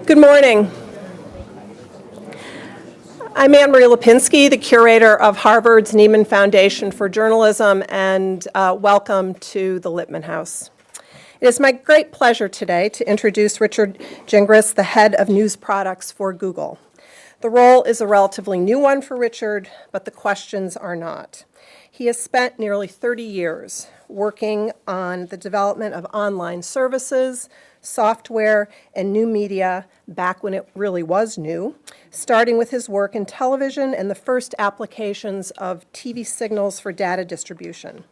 Good morning. I'm Anne-Marie Lipinski, the curator of Harvard's Nieman Foundation for Journalism, and welcome to the Lippman House. It is my great pleasure today to introduce Richard Gingras, the head of news products for Google. The role is a relatively new one for Richard, but the questions are not. He has spent nearly 30 years working on the development of online services, software, and new media back when it really was new, starting with his work in television and the first applications of TV signals for data distribution.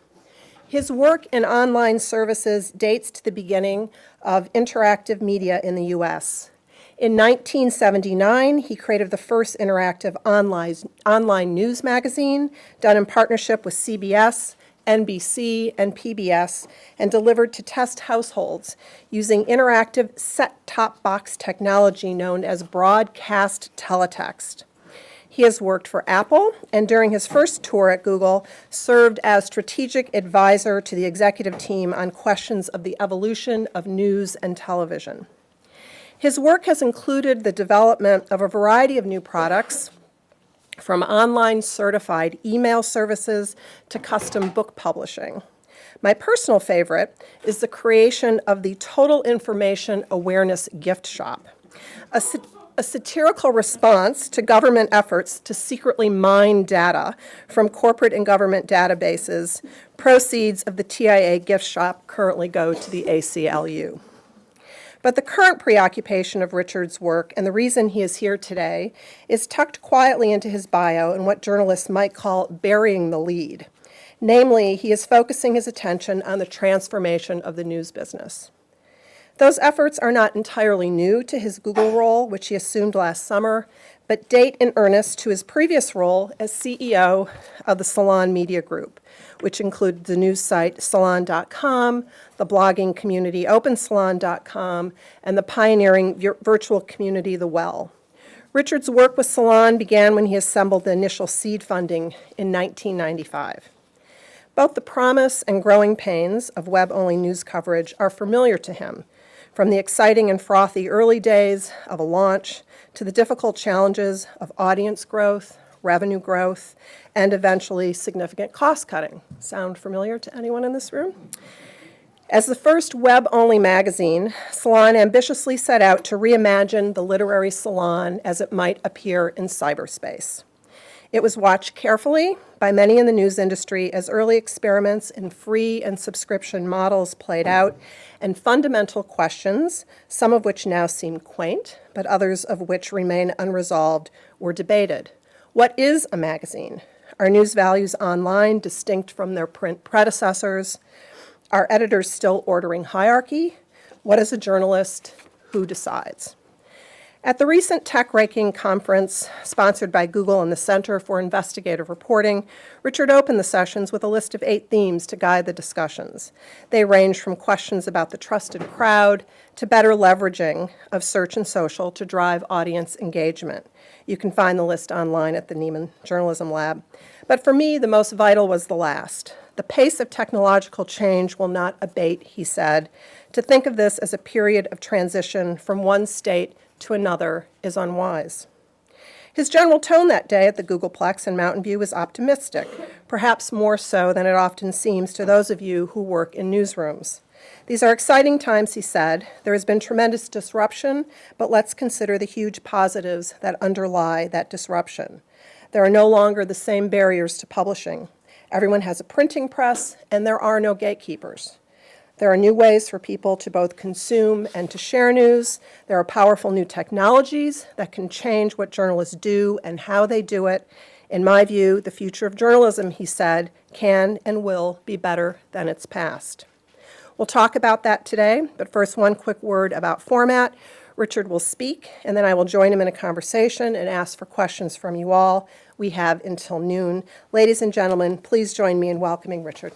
His work in online services dates to the beginning of interactive media in the US. In 1979, he created the first interactive online news magazine done in partnership with CBS, NBC, and PBS, and delivered to test households using interactive set-top box technology known as broadcast teletext. He has worked for Apple, and during his first tour at Google, served as strategic advisor to the executive team on questions of the evolution of news and television. His work has included the development of a variety of new products, from online certified email services to custom book publishing. My personal favorite is the creation of the Total Information Awareness gift shop, a satirical response to government efforts to secretly mine data from corporate and government databases. Proceeds of the TIA gift shop currently go to the ACLU. But the current preoccupation of Richard's work, and the reason he is here today, is tucked quietly into his bio in what journalists might call burying the lead. Namely, he is focusing his attention on the transformation of the news business. Those efforts are not entirely new to his Google role, which he assumed last summer, but date in earnest to his previous role as CEO of the Salon Media Group, which included the news site Salon.com, the blogging community OpenSalon.com, and the pioneering virtual community The Well. Richard's work with Salon began when he assembled the initial seed funding in 1995. Both the promise and growing pains of web-only news coverage are familiar to him, from the exciting and frothy early days of a launch to the difficult challenges of audience growth, revenue growth, and eventually significant cost cutting. Sound familiar to anyone in this room? As the first web-only magazine, Salon ambitiously set out to reimagine the literary salon as it might appear in cyberspace. It was watched carefully by many in the news industry as early experiments in free and subscription models played out, and fundamental questions, some of which now seem quaint, but others of which remain unresolved, were debated. What is a magazine? Are news values online distinct from their print predecessors? Are editors still ordering hierarchy? What is a journalist? Who decides? At the recent Tech Ranking Conference, sponsored by Google and the Center for Investigative Reporting, Richard opened the sessions with a list of 8 themes to guide the discussions. They range from questions about the trusted crowd to better leveraging of search and social to drive audience engagement. You can find the list online at the Nieman Journalism Lab. But for me, the most vital was the last. The pace of technological change will not abate, he said. To think of this as a period of transition from one state to another is unwise. His general tone that day at the Googleplex in Mountain View was optimistic, perhaps more so than it often seems to those of you who work in newsrooms. These are exciting times, he said. There has been tremendous disruption, but let's consider the huge positives that underlie that disruption. There are no longer the same barriers to publishing. Everyone has a printing press, and there are no gatekeepers. There are new ways for people to both consume and to share news. There are powerful new technologies that can change what journalists do and how they do it. In my view, the future of journalism, he said, can and will be better than its past. We'll talk about that today, but first, one quick word about format. Richard will speak, and then I will join him in a conversation and ask for questions from you all. We have until noon. Ladies and gentlemen, please join me in welcoming Richard.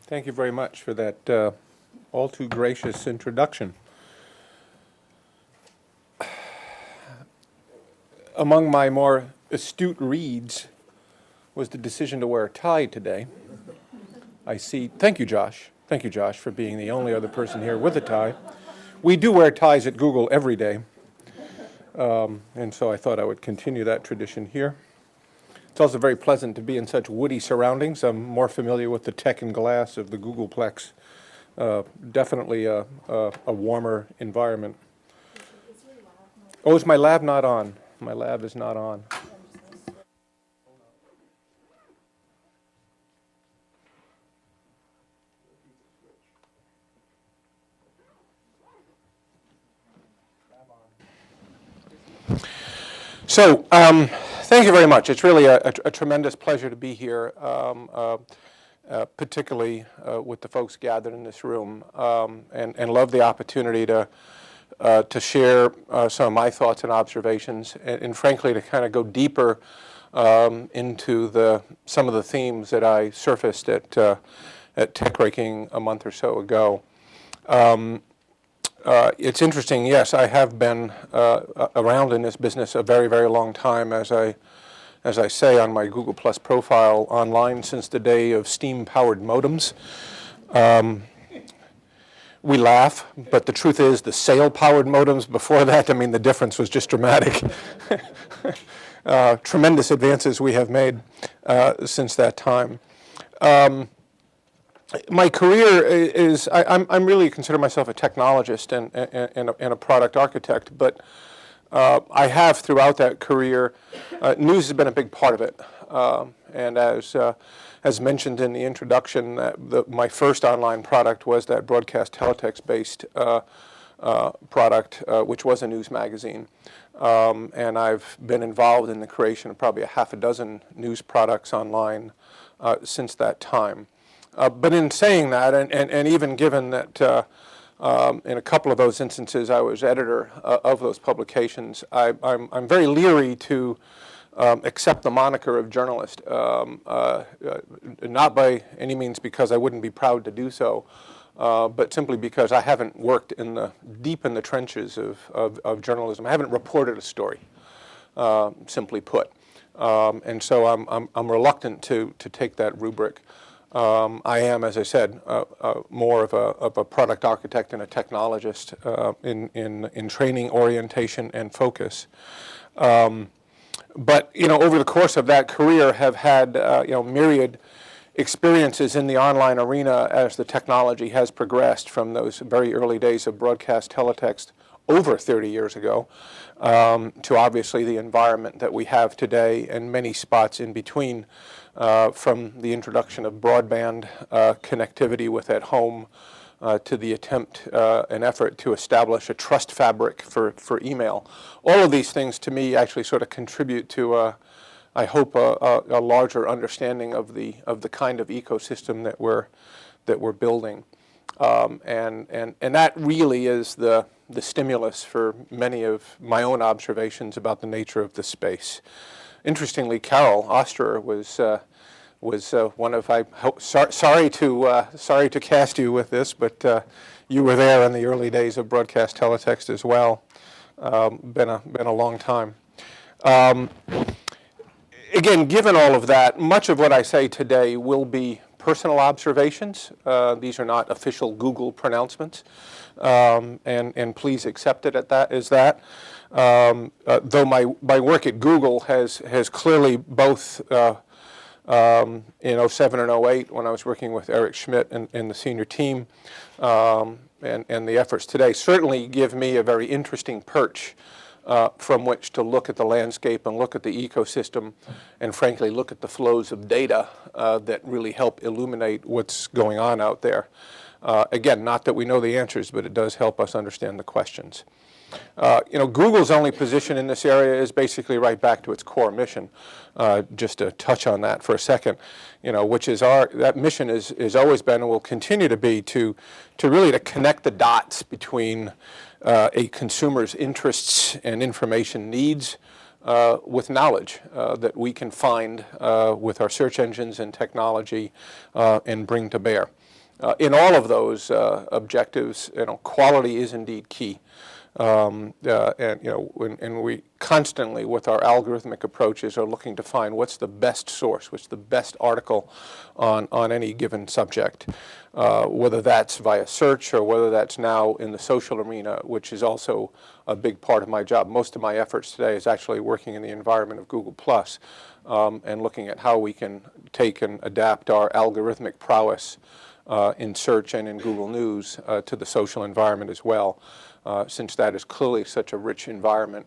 Thank you very much for that all too gracious introduction. Among my more astute reads was the decision to wear a tie today. I see, thank you, Josh. Thank you, Josh, for being the only other person here with a tie. We do wear ties at Google every day, and so I thought I would continue that tradition here. It's also very pleasant to be in such woody surroundings. I'm more familiar with the tech and glass of the Googleplex. Definitely a warmer environment. Oh, is my lab not on? My lab is not on. So, thank you very much. It's really a tremendous pleasure to be here, particularly with the folks gathered in this room, and love the opportunity to share some of my thoughts and observations, and frankly, to kind of go deeper into some of the themes that I surfaced at TechRaking a month or so ago. It's interesting, yes, I have been around in this business a very, very long time, as I say on my Google Plus profile online, since the day of steam-powered modems. We laugh, but the truth is the sail-powered modems before that, I mean, the difference was just dramatic. Tremendous advances we have made since that time. My career is, I'm really consider myself a technologist and a product architect, but I have throughout that career, news has been a big part of it. And as mentioned in the introduction, my first online product was that broadcast teletext-based product, which was a news magazine. And I've been involved in the creation of probably a half a dozen news products online since that time. But in saying that, and even given that in a couple of those instances I was editor of those publications, I'm very leery to accept the moniker of journalist, not by any means because I wouldn't be proud to do so, but simply because I haven't worked deep in the trenches of journalism. I haven't reported a story, simply put. And so I'm reluctant to take that rubric. I am, as I said, more of a product architect and a technologist in training, orientation, and focus. But over the course of that career, have had myriad experiences in the online arena as the technology has progressed from those very early days of broadcast teletext over 30 years ago to obviously the environment that we have today and many spots in between. From the introduction of broadband connectivity with at home to the attempt and effort to establish a trust fabric for email. All of these things to me actually sort of contribute to, I hope, a larger understanding of the kind of ecosystem that we're building. And that really is the stimulus for many of my own observations about the nature of the space. Interestingly, Carol Osterer was one of sorry to cast you with this, but you were there in the early days of broadcast teletext as well. Been a long time. Again, given all of that, much of what I say today will be personal observations. These are not official Google pronouncements, and please accept it as that. Though my work at Google has clearly both in 07 and 08 when I was working with Eric Schmidt and the senior team, and the efforts today certainly give me a very interesting perch from which to look at the landscape and look at the ecosystem and frankly look at the flows of data that really help illuminate what's going on out there. Again, not that we know the answers, but it does help us understand the questions. Google's only position in this area is basically right back to its core mission. Just to touch on that for a second, which is that mission is always been and will continue to be to really to connect the dots between a consumer's interests and information needs with knowledge that we can find with our search engines and technology and bring to bear. In all of those objectives, quality is indeed key. And we constantly, with our algorithmic approaches, are looking to find what's the best source, what's the best article on any given subject, whether that's via search or whether that's now in the social arena, which is also a big part of my job. Most of my efforts today is actually working in the environment of Google+, and looking at how we can take and adapt our algorithmic prowess in search and in Google News to the social environment as well, since that is clearly such a rich environment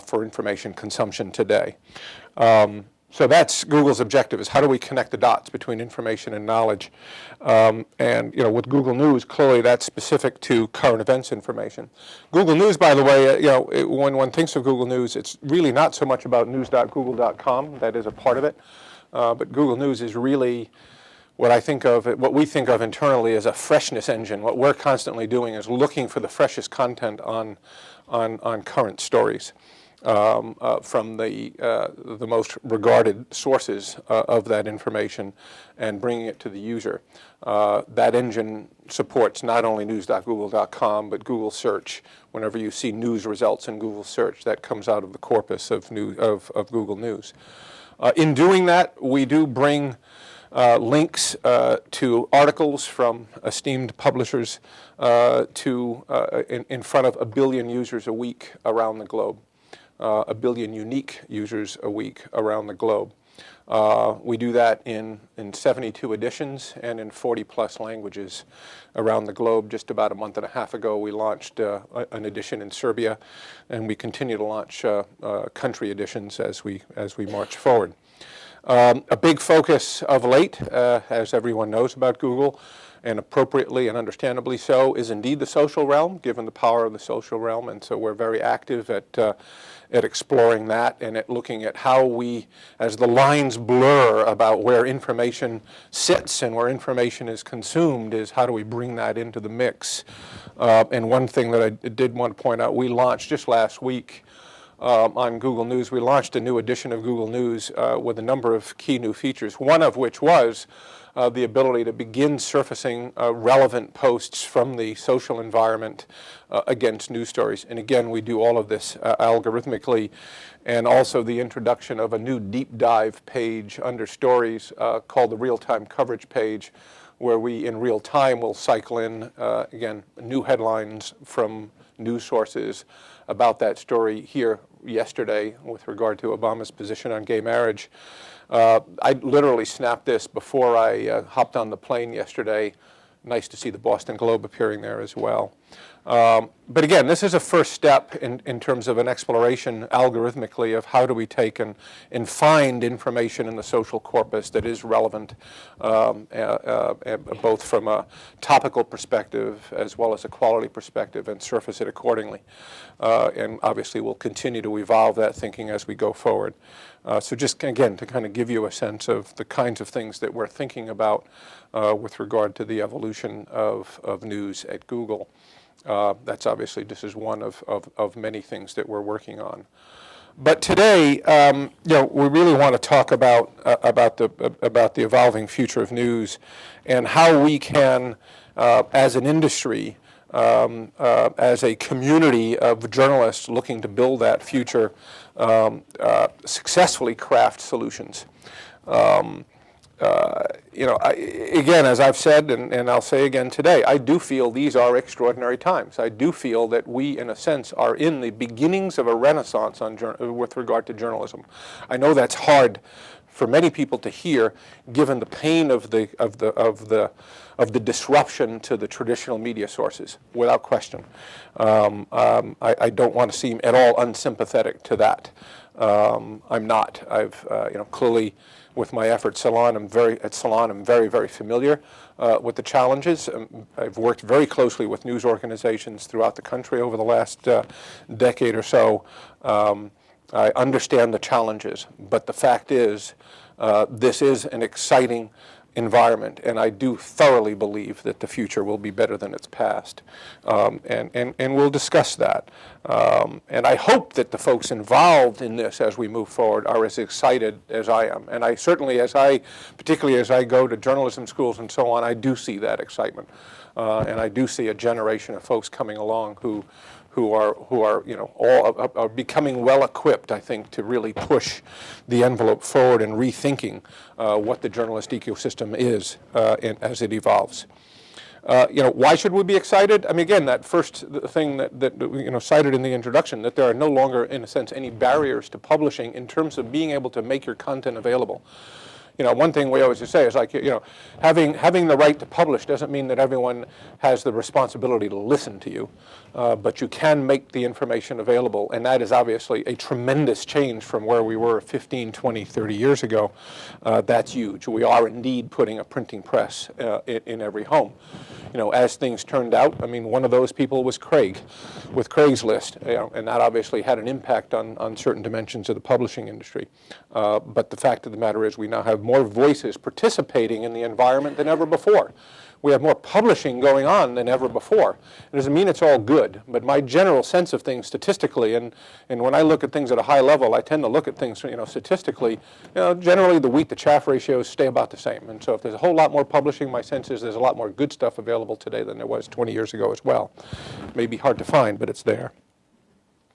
for information consumption today. So that's Google's objective, is how do we connect the dots between information and knowledge? And with Google News, clearly that's specific to current events information. Google News, by the way, when one thinks of Google News, it's really not so much about news.google.com. That is a part of it. But Google News is really what we think of internally as a freshness engine. What we're constantly doing is looking for the freshest content on current stories from the most regarded sources of that information and bringing it to the user. That engine supports not only news.google.com but Google Search. Whenever you see news results in Google Search, that comes out of the corpus of Google News. In doing that, we do bring links to articles from esteemed publishers in front of 1 billion users a week around the globe, 1 billion unique users a week around the globe. We do that in 72 editions and in 40+ languages around the globe. Just about a month and a half ago, we launched an edition in Serbia, and we continue to launch country editions as we march forward. A big focus of late, as everyone knows about Google, and appropriately and understandably so, is indeed the social realm, given the power of the social realm. And so we're very active at exploring that and at looking at how we, as the lines blur about where information sits and where information is consumed, is how do we bring that into the mix. And one thing that I did want to point out, we launched just last week on Google News. We launched a new edition of Google News with a number of key new features, one of which was the ability to begin surfacing relevant posts from the social environment against news stories. And again, we do all of this algorithmically, and also the introduction of a new deep dive page under stories called the real-time coverage page, where we in real time will cycle in, again, new headlines from news sources about that story. Here yesterday, with regard to Obama's position on gay marriage, I literally snapped this before I hopped on the plane yesterday. Nice to see the Boston Globe appearing there as well. But again, this is a first step in terms of an exploration algorithmically of how do we take and find information in the social corpus that is relevant, both from a topical perspective as well as a quality perspective, and surface it accordingly. And obviously we'll continue to evolve that thinking as we go forward. So just again, to kind of give you a sense of the kinds of things that we're thinking about with regard to the evolution of news at Google. That's obviously, this is one of many things that we're working on. But today, we really want to talk about the evolving future of news and how we can, as an industry, as a community of journalists looking to build that future, successfully craft solutions. Again, as I've said, and I'll say again today, I do feel these are extraordinary times. I do feel that we, in a sense, are in the beginnings of a renaissance with regard to journalism. I know that's hard for many people to hear, given the pain of the disruption to the traditional media sources, without question. I don't want to seem at all unsympathetic to that. I'm not. I've clearly, with my efforts at Salon, I'm very, very familiar with the challenges. I've worked very closely with news organizations throughout the country over the last decade or so. I understand the challenges, but the fact is, this is an exciting environment, and I do thoroughly believe that the future will be better than its past, and we'll discuss that. And I hope that the folks involved in this as we move forward are as excited as I am. And I certainly, particularly as I go to journalism schools and so on, I do see that excitement, and I do see a generation of folks coming along who who are all are becoming well equipped, I think, to really push the envelope forward and rethinking what the journalist ecosystem is as it evolves. Why should we be excited? I mean, again, that first thing that cited in the introduction, that there are no longer, in a sense, any barriers to publishing in terms of being able to make your content available. One thing we always say is like, having the right to publish doesn't mean that everyone has the responsibility to listen to you, but you can make the information available, and that is obviously a tremendous change from where we were 15, 20, 30 years ago. That's huge. We are indeed putting a printing press in every home. As things turned out, I mean, one of those people was Craig, with Craigslist, and that obviously had an impact on certain dimensions of the publishing industry. But the fact of the matter is we now have more voices participating in the environment than ever before. We have more publishing going on than ever before. It doesn't mean it's all good, but my general sense of things statistically, and when I look at things at a high level, I tend to look at things statistically, generally the wheat to chaff ratios stay about the same. And so if there's a whole lot more publishing, my sense is there's a lot more good stuff available today than there was 20 years ago as well. It may be hard to find, but it's there.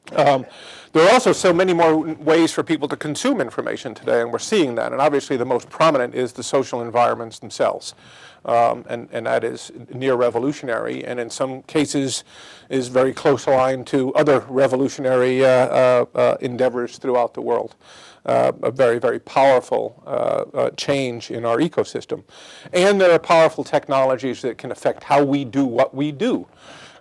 There are also so many more ways for people to consume information today, and we're seeing that. And obviously the most prominent is the social environments themselves. And that is near revolutionary, and in some cases is very close aligned to other revolutionary endeavors throughout the world. A very, very powerful change in our ecosystem. And there are powerful technologies that can affect how we do what we do.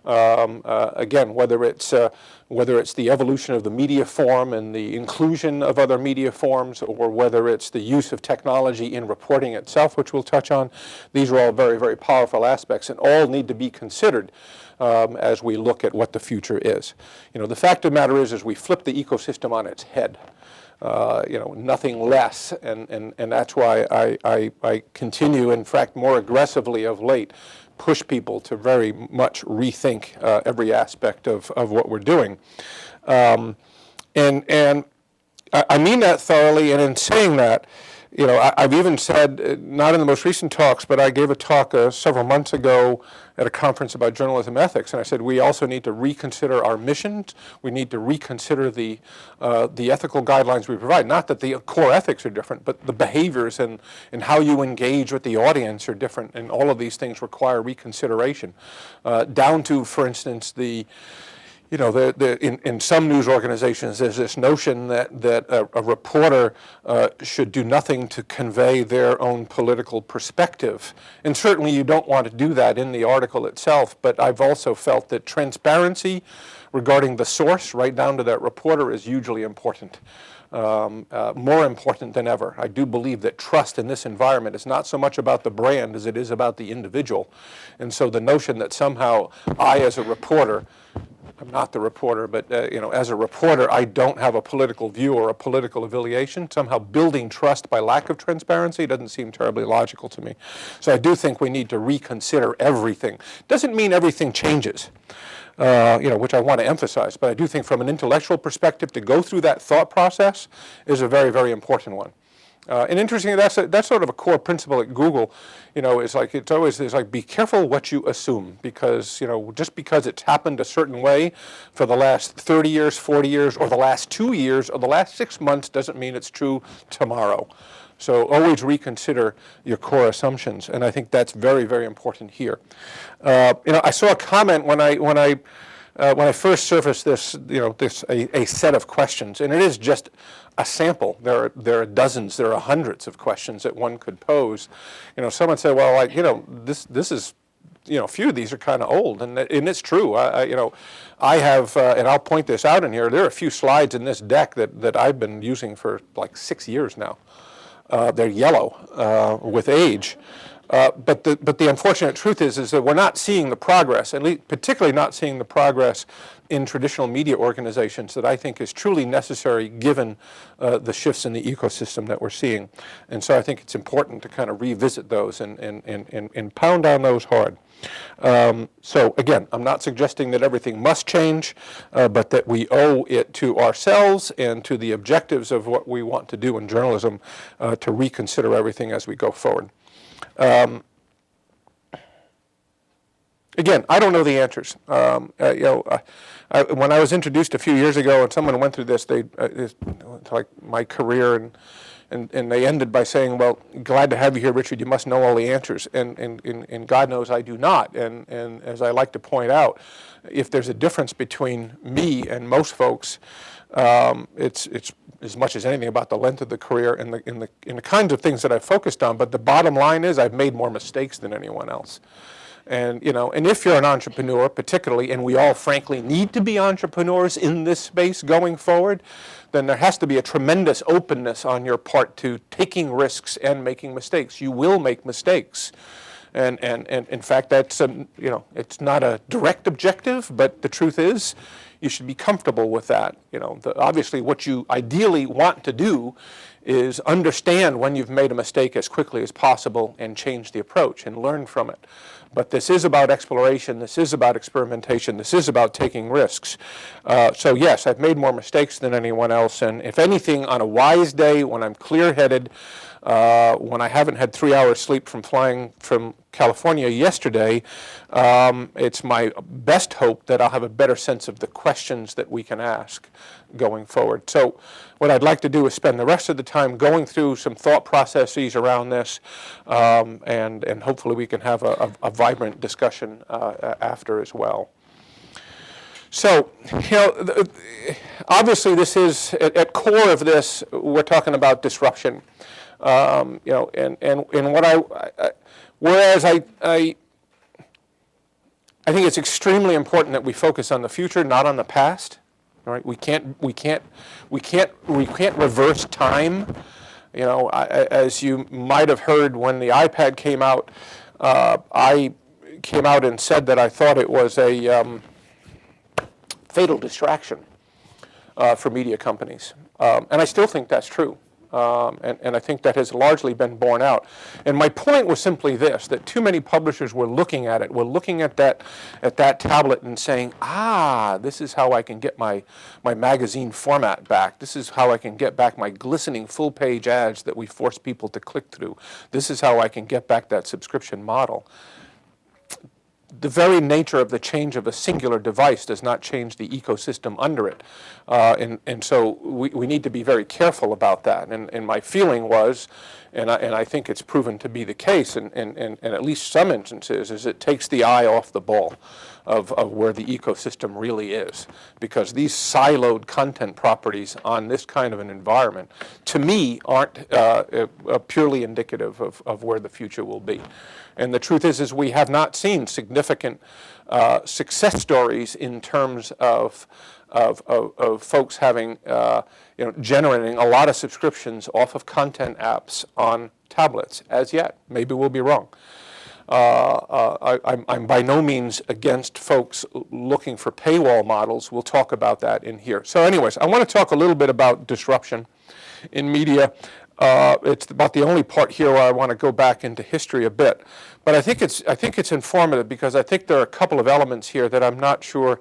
Again, whether it's the evolution of the media form and the inclusion of other media forms, or whether it's the use of technology in reporting itself, which we'll touch on, these are all very, very powerful aspects and all need to be considered as we look at what the future is. The fact of the matter is we flip the ecosystem on its head. Nothing less, and that's why I continue, in fact, more aggressively of late, push people to very much rethink every aspect of what we're doing. And I mean that thoroughly, and in saying that, I've even said, not in the most recent talks, but I gave a talk several months ago at a conference about journalism ethics, and I said we also need to reconsider our missions. We need to reconsider the ethical guidelines we provide. Not that the core ethics are different, but the behaviors and how you engage with the audience are different, and all of these things require reconsideration. Down to, for instance, in some news organizations, there's this notion that a reporter should do nothing to convey their own political perspective. And certainly you don't want to do that in the article itself, but I've also felt that transparency regarding the source, right down to that reporter, is hugely important. More important than ever. I do believe that trust in this environment is not so much about the brand as it is about the individual. And so the notion that somehow I, as a reporter, I'm not the reporter, but as a reporter, I don't have a political view or a political affiliation. Somehow building trust by lack of transparency doesn't seem terribly logical to me. So I do think we need to reconsider everything. Doesn't mean everything changes, which I want to emphasize, but I do think from an intellectual perspective, to go through that thought process is a very, very important one. And interestingly, that's sort of a core principle at Google. It's like be careful what you assume, because just because it's happened a certain way for the last 30 years, 40 years, or the last 2 years, or the last 6 months doesn't mean it's true tomorrow. So always reconsider your core assumptions, and I think that's very, very important here. I saw a comment when I first surfaced this, a set of questions, and it is just a sample. There are dozens, there are hundreds of questions that one could pose. Someone said, well, this is, a few of these are kind of old, and it's true. I have, and I'll point this out in here. There are a few slides in this deck that I've been using for like 6 years now. They're yellow with age. But the unfortunate truth is that we're not seeing the progress, at least particularly not seeing the progress in traditional media organizations that I think is truly necessary given the shifts in the ecosystem that we're seeing. And so I think it's important to kind of revisit those and pound on those hard. So again, I'm not suggesting that everything must change, but that we owe it to ourselves and to the objectives of what we want to do in journalism to reconsider everything as we go forward. Again, I don't know the answers. When I was introduced a few years ago, and someone went through this, it's like my career, and they ended by saying, "Well, glad to have you here, Richard. You must know all the answers." And God knows I do not. And as I like to point out, if there's a difference between me and most folks, it's as much as anything about the length of the career and the kinds of things that I've focused on. But the bottom line is, I've made more mistakes than anyone else. And if you're an entrepreneur, particularly, and we all frankly need to be entrepreneurs in this space going forward, then there has to be a tremendous openness on your part to taking risks and making mistakes. You will make mistakes. And in fact, that's it's not a direct objective, but the truth is, you should be comfortable with that. Obviously, what you ideally want to do is understand when you've made a mistake as quickly as possible and change the approach and learn from it. But this is about exploration, this is about experimentation, this is about taking risks. So yes, I've made more mistakes than anyone else, and if anything, on a wise day, when I'm clear-headed, when I haven't had 3 hours sleep from flying from California yesterday, it's my best hope that I'll have a better sense of the questions that we can ask going forward. So what I'd like to do is spend the rest of the time going through some thought processes around this, and hopefully we can have a vibrant discussion after as well. So, obviously this is, at core of this, we're talking about disruption. And what whereas I think it's extremely important that we focus on the future, not on the past. All right, we can't reverse time. As you might have heard when the iPad came out, I came out and said that I thought it was a fatal distraction for media companies, and I still think that's true. And I think that has largely been borne out. And my point was simply this, that too many publishers were looking at it, were looking at that tablet and saying, this is how I can get my magazine format back. This is how I can get back my glistening full-page ads that we force people to click through. This is how I can get back that subscription model. The very nature of the change of a singular device does not change the ecosystem under it. And so we need to be very careful about that. And my feeling was, and I think it's proven to be the case in at least some instances, is it takes the eye off the ball of where the ecosystem really is. Because these siloed content properties on this kind of an environment, to me, aren't purely indicative of where the future will be. And the truth is we have not seen significant success stories in terms of folks having, generating a lot of subscriptions off of content apps on tablets as yet. Maybe we'll be wrong. I'm by no means against folks looking for paywall models. We'll talk about that in here. So anyways, I want to talk a little bit about disruption in media. It's about the only part here where I want to go back into history a bit. But I think it's informative because I think there are a couple of elements here that I'm not sure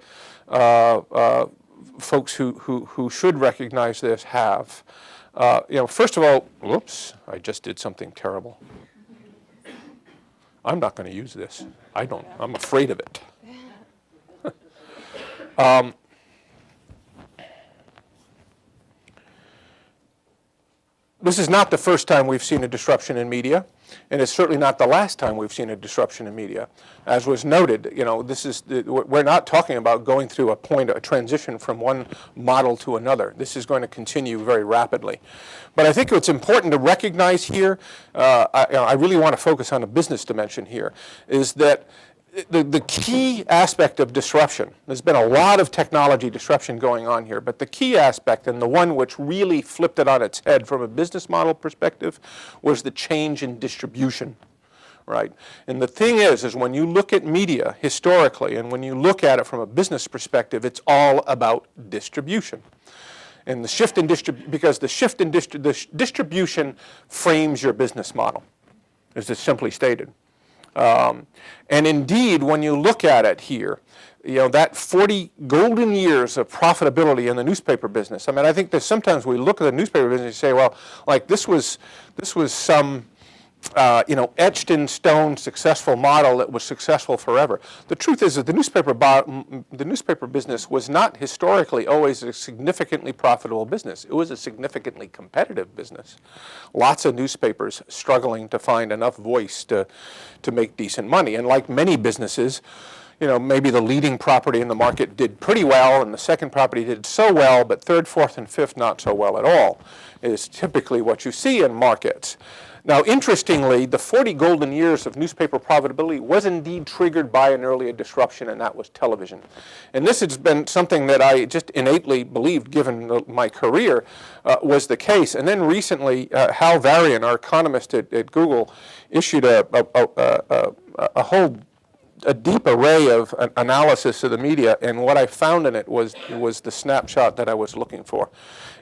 folks who should recognize this have. First of all, whoops, I just did something terrible. I'm not going to use this. I'm afraid of it. This is not the first time we've seen a disruption in media, and it's certainly not the last time we've seen a disruption in media. As was noted, we're not talking about going through a transition from one model to another. This is going to continue very rapidly. But I think what's important to recognize here, I really want to focus on the business dimension here, is that the key aspect of disruption, there's been a lot of technology disruption going on here, but the key aspect, and the one which really flipped it on its head from a business model perspective, was the change in distribution, right? And the thing is when you look at media historically, and when you look at it from a business perspective, it's all about distribution. And the shift in distribution frames your business model, as it's simply stated. And indeed, when you look at it here, that 40 golden years of profitability in the newspaper business. I think that sometimes we look at the newspaper business and say, well, like this was some, etched in stone successful model that was successful forever. The truth is that the newspaper business was not historically always a significantly profitable business. It was a significantly competitive business. Lots of newspapers struggling to find enough voice to make decent money. And like many businesses, maybe the leading property in the market did pretty well, and the second property did so well, but third, fourth, and fifth not so well at all, is typically what you see in markets. Now, interestingly, the 40 golden years of newspaper profitability was indeed triggered by an earlier disruption, and that was television. And this has been something that I just innately believed, given my career, was the case. And then recently, Hal Varian, our economist at Google, issued a deep array of analysis of the media, and what I found in it was the snapshot that I was looking for.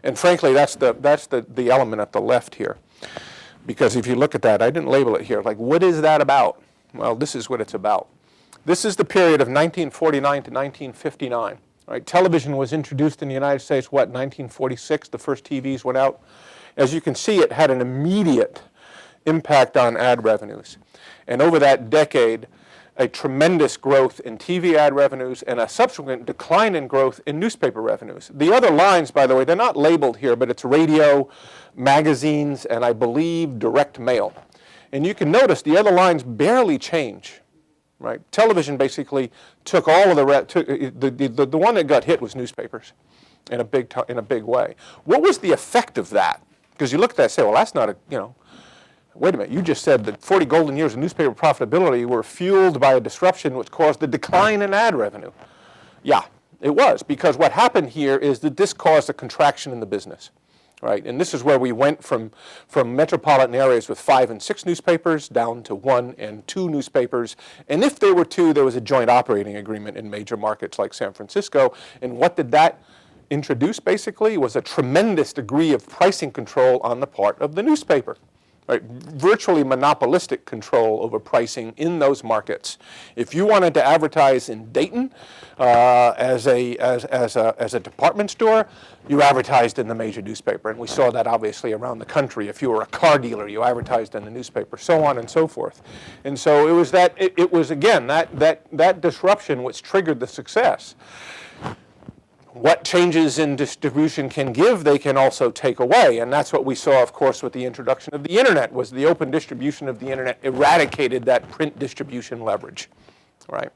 And frankly, that's the element at the left here. Because if you look at that, I didn't label it here. Like, what is that about? Well, this is what it's about. This is the period of 1949 to 1959. Right? Television was introduced in the United States, 1946? The first TVs went out. As you can see, it had an immediate impact on ad revenues. And over that decade, a tremendous growth in TV ad revenues and a subsequent decline in growth in newspaper revenues. The other lines, by the way, they're not labeled here, but it's radio, magazines, and I believe direct mail. And you can notice the other lines barely change. Right? Television basically took all of the one that got hit was newspapers in a big way. What was the effect of that? Because you look at that and say, well, that's not wait a minute, you just said that 40 golden years of newspaper profitability were fueled by a disruption which caused the decline in ad revenue. Yeah, it was, because what happened here is that this caused a contraction in the business. Right? And this is where we went from metropolitan areas with 5 and 6 newspapers down to 1 and 2 newspapers. And if there were 2, there was a joint operating agreement in major markets like San Francisco. And what did that introduce, basically, was a tremendous degree of pricing control on the part of the newspaper. Right? Virtually monopolistic control over pricing in those markets. If you wanted to advertise in Dayton as a department store, you advertised in the major newspaper, and we saw that obviously around the country. If you were a car dealer, you advertised in the newspaper, so on and so forth. And so it was again that disruption which triggered the success. What changes in distribution can give, they can also take away. And that's what we saw, of course, with the introduction of the internet, was the open distribution of the internet eradicated that print distribution leverage. Right?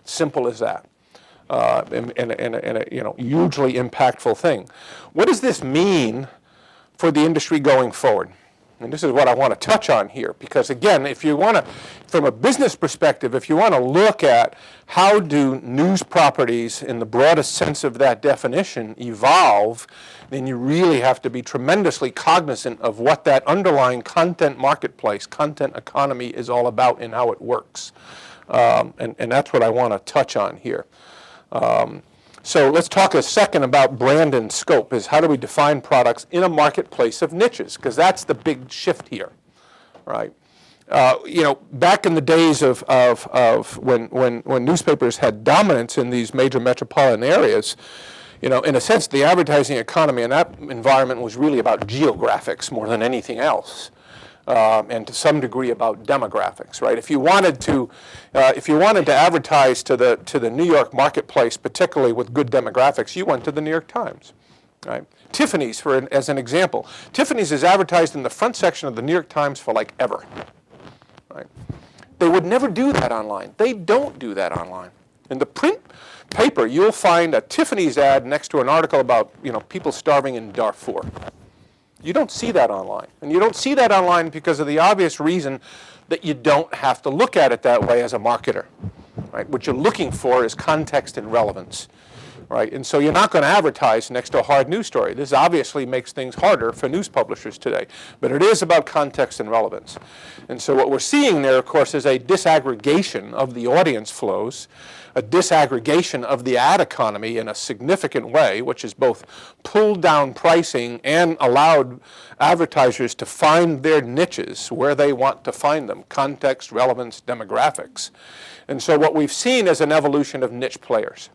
Simple as that. And a hugely impactful thing. What does this mean for the industry going forward? And this is what I want to touch on here, because again, if you want to, from a business perspective, if you want to look at how do news properties in the broadest sense of that definition evolve, then you really have to be tremendously cognizant of what that underlying content marketplace, content economy is all about and how it works. And that's what I want to touch on here. So let's talk a second about brand and scope, is how do we define products in a marketplace of niches, because that's the big shift here, right? Back in the days of when newspapers had dominance in these major metropolitan areas, in a sense, the advertising economy in that environment was really about geographics more than anything else. And to some degree about demographics, right? If you wanted to advertise to the New York marketplace, particularly with good demographics, you went to the New York Times, right? Tiffany's, as an example, Tiffany's is advertised in the front section of the New York Times for like ever, right? They would never do that online. They don't do that online. In the print paper, you'll find a Tiffany's ad next to an article about people starving in Darfur. You don't see that online. And you don't see that online because of the obvious reason that you don't have to look at it that way as a marketer. Right? What you're looking for is context and relevance. Right? And so you're not going to advertise next to a hard news story. This obviously makes things harder for news publishers today. But it is about context and relevance. And so what we're seeing there, of course, is a disaggregation of the audience flows, a disaggregation of the ad economy in a significant way, which has both pulled down pricing and allowed advertisers to find their niches where they want to find them, context, relevance, demographics. And so what we've seen is an evolution of niche players.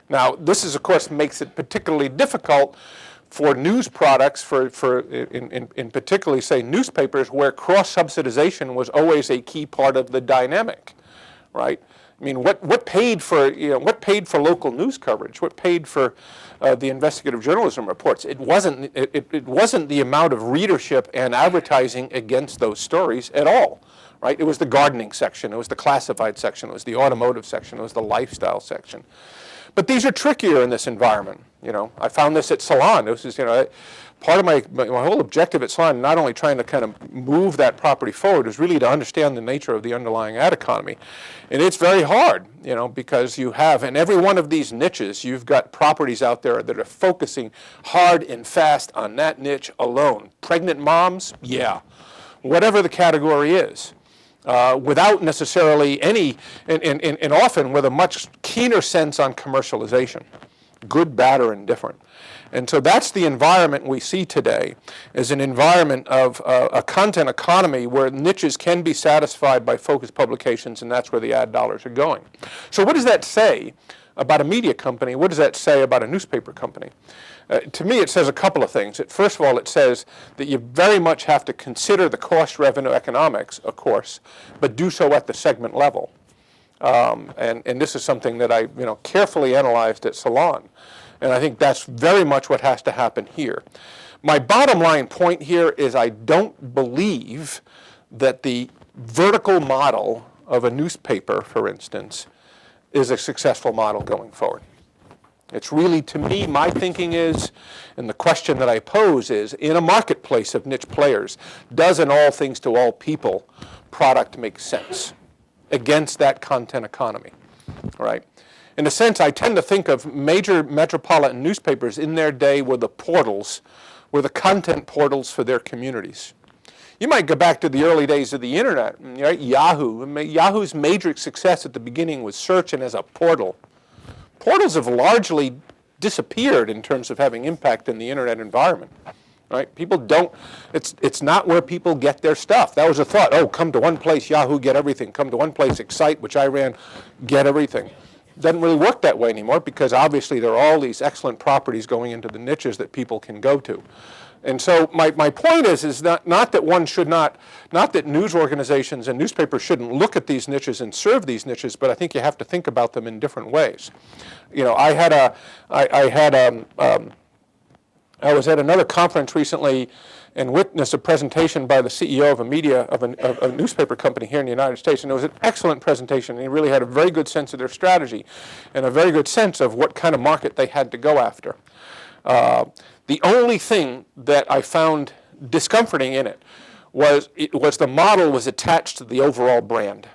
Now, this is, of course, makes it particularly difficult for news products, in particularly, say, newspapers, where cross-subsidization was always a key part of the dynamic, right? I mean, what paid for local news coverage? What paid for the investigative journalism reports? It wasn't the amount of readership and advertising against those stories at all, right? It was the gardening section, it was the classified section, it was the automotive section, it was the lifestyle section. But these are trickier in this environment. I found this at Salon. This is, part of my whole objective at Salon, not only trying to kind of move that property forward, is really to understand the nature of the underlying ad economy. And it's very hard, because you have, in every one of these niches, you've got properties out there that are focusing hard and fast on that niche alone. Pregnant moms, yeah. Whatever the category is. Without necessarily any, and often with a much keener sense on commercialization, good, bad, or indifferent. And so that's the environment we see today, is an environment of a content economy where niches can be satisfied by focused publications, and that's where the ad dollars are going. So what does that say about a media company? What does that say about a newspaper company? To me, it says a couple of things. First of all, it says that you very much have to consider the cost-revenue economics, of course, but do so at the segment level. And this is something that I carefully analyzed at Salon. And I think that's very much what has to happen here. My bottom line point here is I don't believe that the vertical model of a newspaper, for instance, is a successful model going forward. It's really, to me, my thinking is, and the question that I pose is, in a marketplace of niche players, does an all things to all people product make sense against that content economy, right? In a sense, I tend to think of major metropolitan newspapers in their day were the portals, were the content portals for their communities. You might go back to the early days of the internet, right? Yahoo's major success at the beginning was search and as a portal. Portals have largely disappeared in terms of having impact in the internet environment, right? People don't, it's not where people get their stuff. That was a thought, come to one place, Yahoo, get everything. Come to one place, Excite, which I ran, get everything. Doesn't really work that way anymore, because obviously there are all these excellent properties going into the niches that people can go to. And so my point is not that one should not that news organizations and newspapers shouldn't look at these niches and serve these niches, but I think you have to think about them in different ways. I was at another conference recently and witnessed a presentation by the CEO of a newspaper company here in the United States, and it was an excellent presentation. And he really had a very good sense of their strategy and a very good sense of what kind of market they had to go after. The only thing that I found discomforting in it was the model was attached to the overall brand,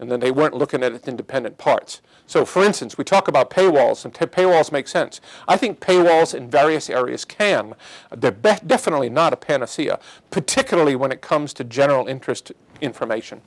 and then they weren't looking at its independent parts. So, for instance, we talk about paywalls, and paywalls make sense. I think paywalls in various areas can. They're definitely not a panacea, particularly when it comes to general interest information.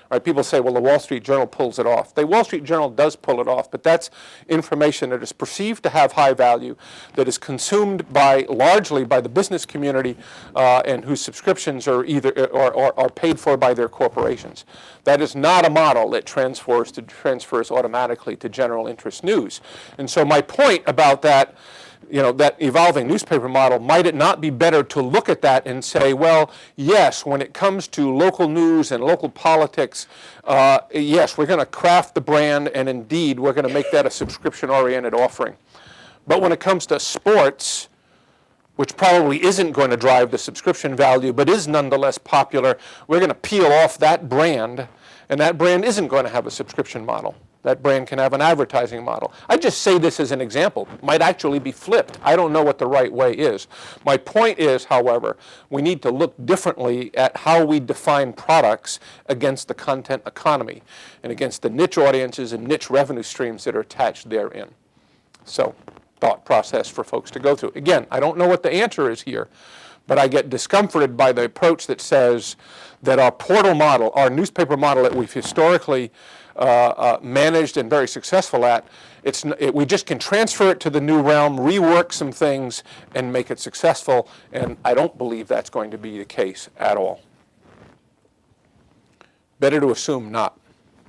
Right, people say, well, the Wall Street Journal pulls it off. The Wall Street Journal does pull it off, but that's information that is perceived to have high value, that is consumed largely by the business community, and whose subscriptions are are paid for by their corporations. That is not a model that transfers automatically to general interest news. And so my point about that, that evolving newspaper model, might it not be better to look at that and say, well, yes, when it comes to local news and local politics, yes, we're going to craft the brand, and indeed, we're going to make that a subscription-oriented offering. But when it comes to sports, which probably isn't going to drive the subscription value, but is nonetheless popular, we're going to peel off that brand, and that brand isn't going to have a subscription model. That brand can have an advertising model. I just say this as an example. It might actually be flipped. I don't know what the right way is. My point is, however, we need to look differently at how we define products against the content economy and against the niche audiences and niche revenue streams that are attached therein. So, thought process for folks to go through. Again, I don't know what the answer is here, but I get discomforted by the approach that says that our portal model, our newspaper model that we've historically managed and very successful at, we just can transfer it to the new realm, rework some things, and make it successful, and I don't believe that's going to be the case at all. Better to assume not.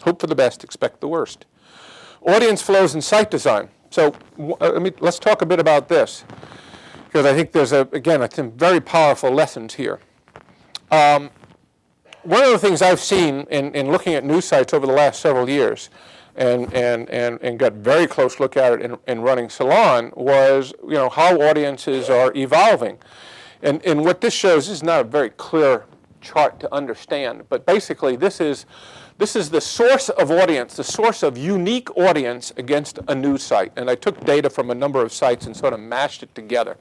Hope for the best, expect the worst. Audience flows and site design. So let's talk a bit about this. because I think there's, again, some very powerful lessons here. One of the things I've seen in looking at news sites over the last several years, and got a very close look at it in running Salon, was how audiences are evolving. And what this shows is not a very clear chart to understand, but basically this is the source of audience, the source of unique audience against a news site. And I took data from a number of sites and sort of mashed it together.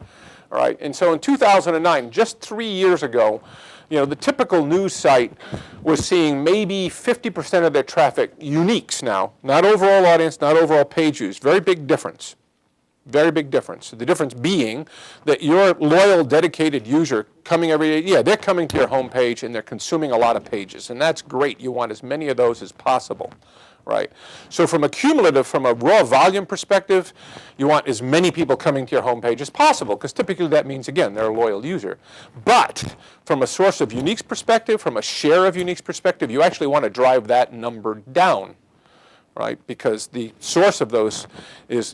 All right. And so in 2009, just 3 years ago, the typical news site was seeing maybe 50% of their traffic uniques now, not overall audience, not overall page views. Very big difference. Very big difference. The difference being that your loyal, dedicated user coming every day, they're coming to your homepage and they're consuming a lot of pages, and that's great. You want as many of those as possible, right? So from a raw volume perspective, you want as many people coming to your homepage as possible, because typically that means, again, they're a loyal user. But from a source of uniques perspective, from a share of uniques perspective, you actually want to drive that number down. Right, because the source of those is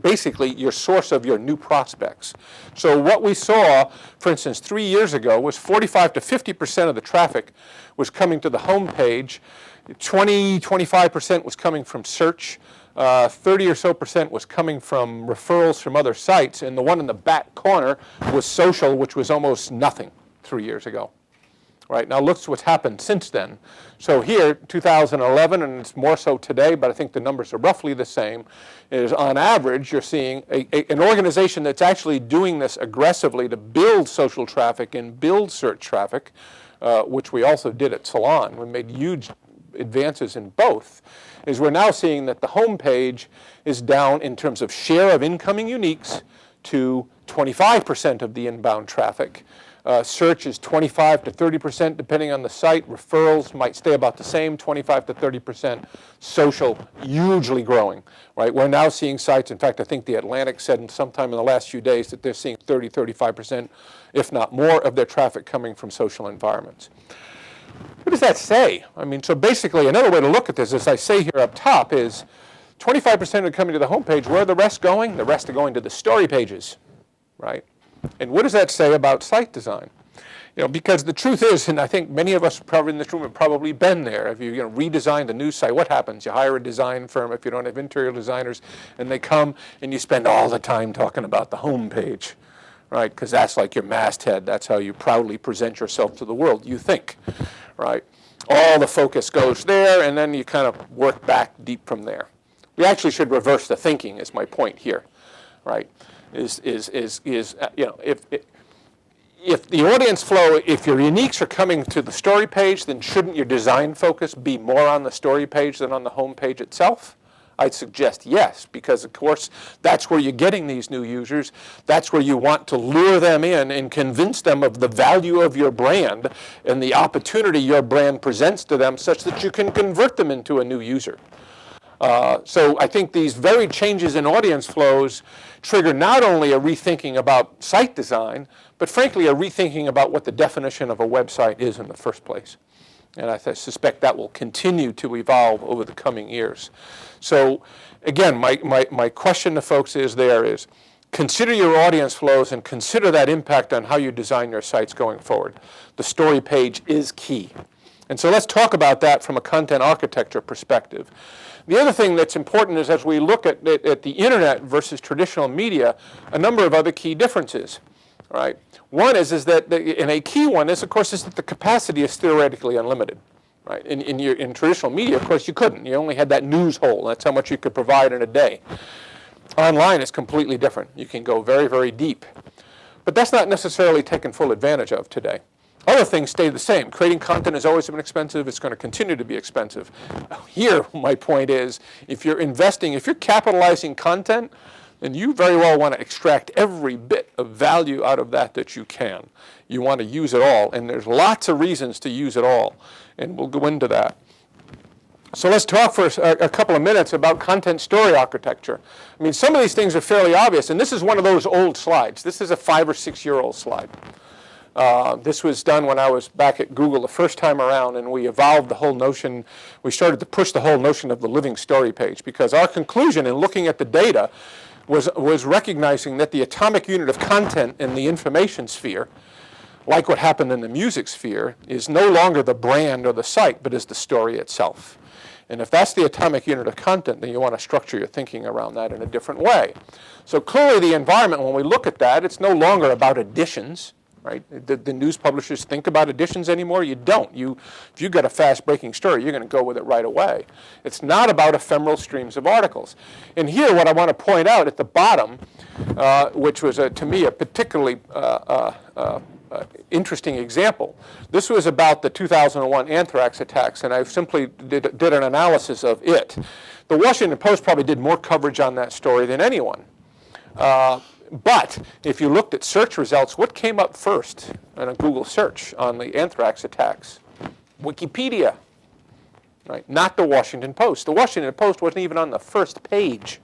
basically your source of your new prospects. So what we saw, for instance, 3 years ago was 45 to 50% of the traffic was coming to the home page. 25% was coming from search. 30 or so % was coming from referrals from other sites. And the one in the back corner was social, which was almost nothing 3 years ago. Right, now look what's happened since then. So here, 2011, and it's more so today, but I think the numbers are roughly the same, is on average you're seeing an organization that's actually doing this aggressively to build social traffic and build search traffic, which we also did at Salon. We made huge advances in both, is we're now seeing that the home page is down in terms of share of incoming uniques to 25% of the inbound traffic. Search is 25 to 30%, depending on the site. Referrals might stay about the same, 25 to 30%. Social, hugely growing, right? We're now seeing sites, in fact, I think The Atlantic said sometime in the last few days that they're seeing 30, 35%, if not more, of their traffic coming from social environments. What does that say? I mean, so basically, another way to look at this, as I say here up top, is 25% are coming to the homepage. Where are the rest going? The rest are going to the story pages, right? And what does that say about site design? Because the truth is, and I think many of us probably in this room have probably been there, if you redesign the news site, what happens? You hire a design firm if you don't have interior designers, and they come and you spend all the time talking about the home page, right? Because that's like your masthead. That's how you proudly present yourself to the world, you think, right? All the focus goes there, and then you kind of work back deep from there. We actually should reverse the thinking, is my point here, right? If the audience flow, if your uniques are coming to the story page, then shouldn't your design focus be more on the story page than on the home page itself? I'd suggest yes, because of course that's where you're getting these new users. That's where you want to lure them in and convince them of the value of your brand and the opportunity your brand presents to them, such that you can convert them into a new user. So I think these very changes in audience flows trigger not only a rethinking about site design, but frankly a rethinking about what the definition of a website is in the first place. And I suspect that will continue to evolve over the coming years. So again, my question to folks is consider your audience flows and consider that impact on how you design your sites going forward. The story page is key. And so let's talk about that from a content architecture perspective. The other thing that's important is as we look at the internet versus traditional media, a number of other key differences, right? One is that, and a key one is, of course, is that the capacity is theoretically unlimited, right? In traditional media, of course, you couldn't. You only had that news hole. That's how much you could provide in a day. Online is completely different. You can go very, very deep. But that's not necessarily taken full advantage of today. Other things stay the same. Creating content has always been expensive. It's going to continue to be expensive. Here, my point is, if you're capitalizing content, then you very well want to extract every bit of value out of that you can. You want to use it all, and there's lots of reasons to use it all, and we'll go into that. So let's talk for a couple of minutes about content story architecture. I mean, some of these things are fairly obvious, and this is one of those old slides. This is a 5 or 6 year old slide. This was done when I was back at Google the first time around, and we evolved the whole notion. We started to push the whole notion of the living story page, because our conclusion in looking at the data was recognizing that the atomic unit of content in the information sphere, like what happened in the music sphere, is no longer the brand or the site, but is the story itself. And if that's the atomic unit of content, then you want to structure your thinking around that in a different way. So clearly the environment, when we look at that, it's no longer about editions, right? The news publishers think about editions anymore? You don't. If you get a fast-breaking story, you're going to go with it right away. It's not about ephemeral streams of articles. And here, what I want to point out at the bottom, which was, to me, a particularly interesting example. This was about the 2001 anthrax attacks, and I simply did an analysis of it. The Washington Post probably did more coverage on that story than anyone. But if you looked at search results, what came up first in a Google search on the anthrax attacks? Wikipedia, right? Not the Washington Post. The Washington Post wasn't even on the first page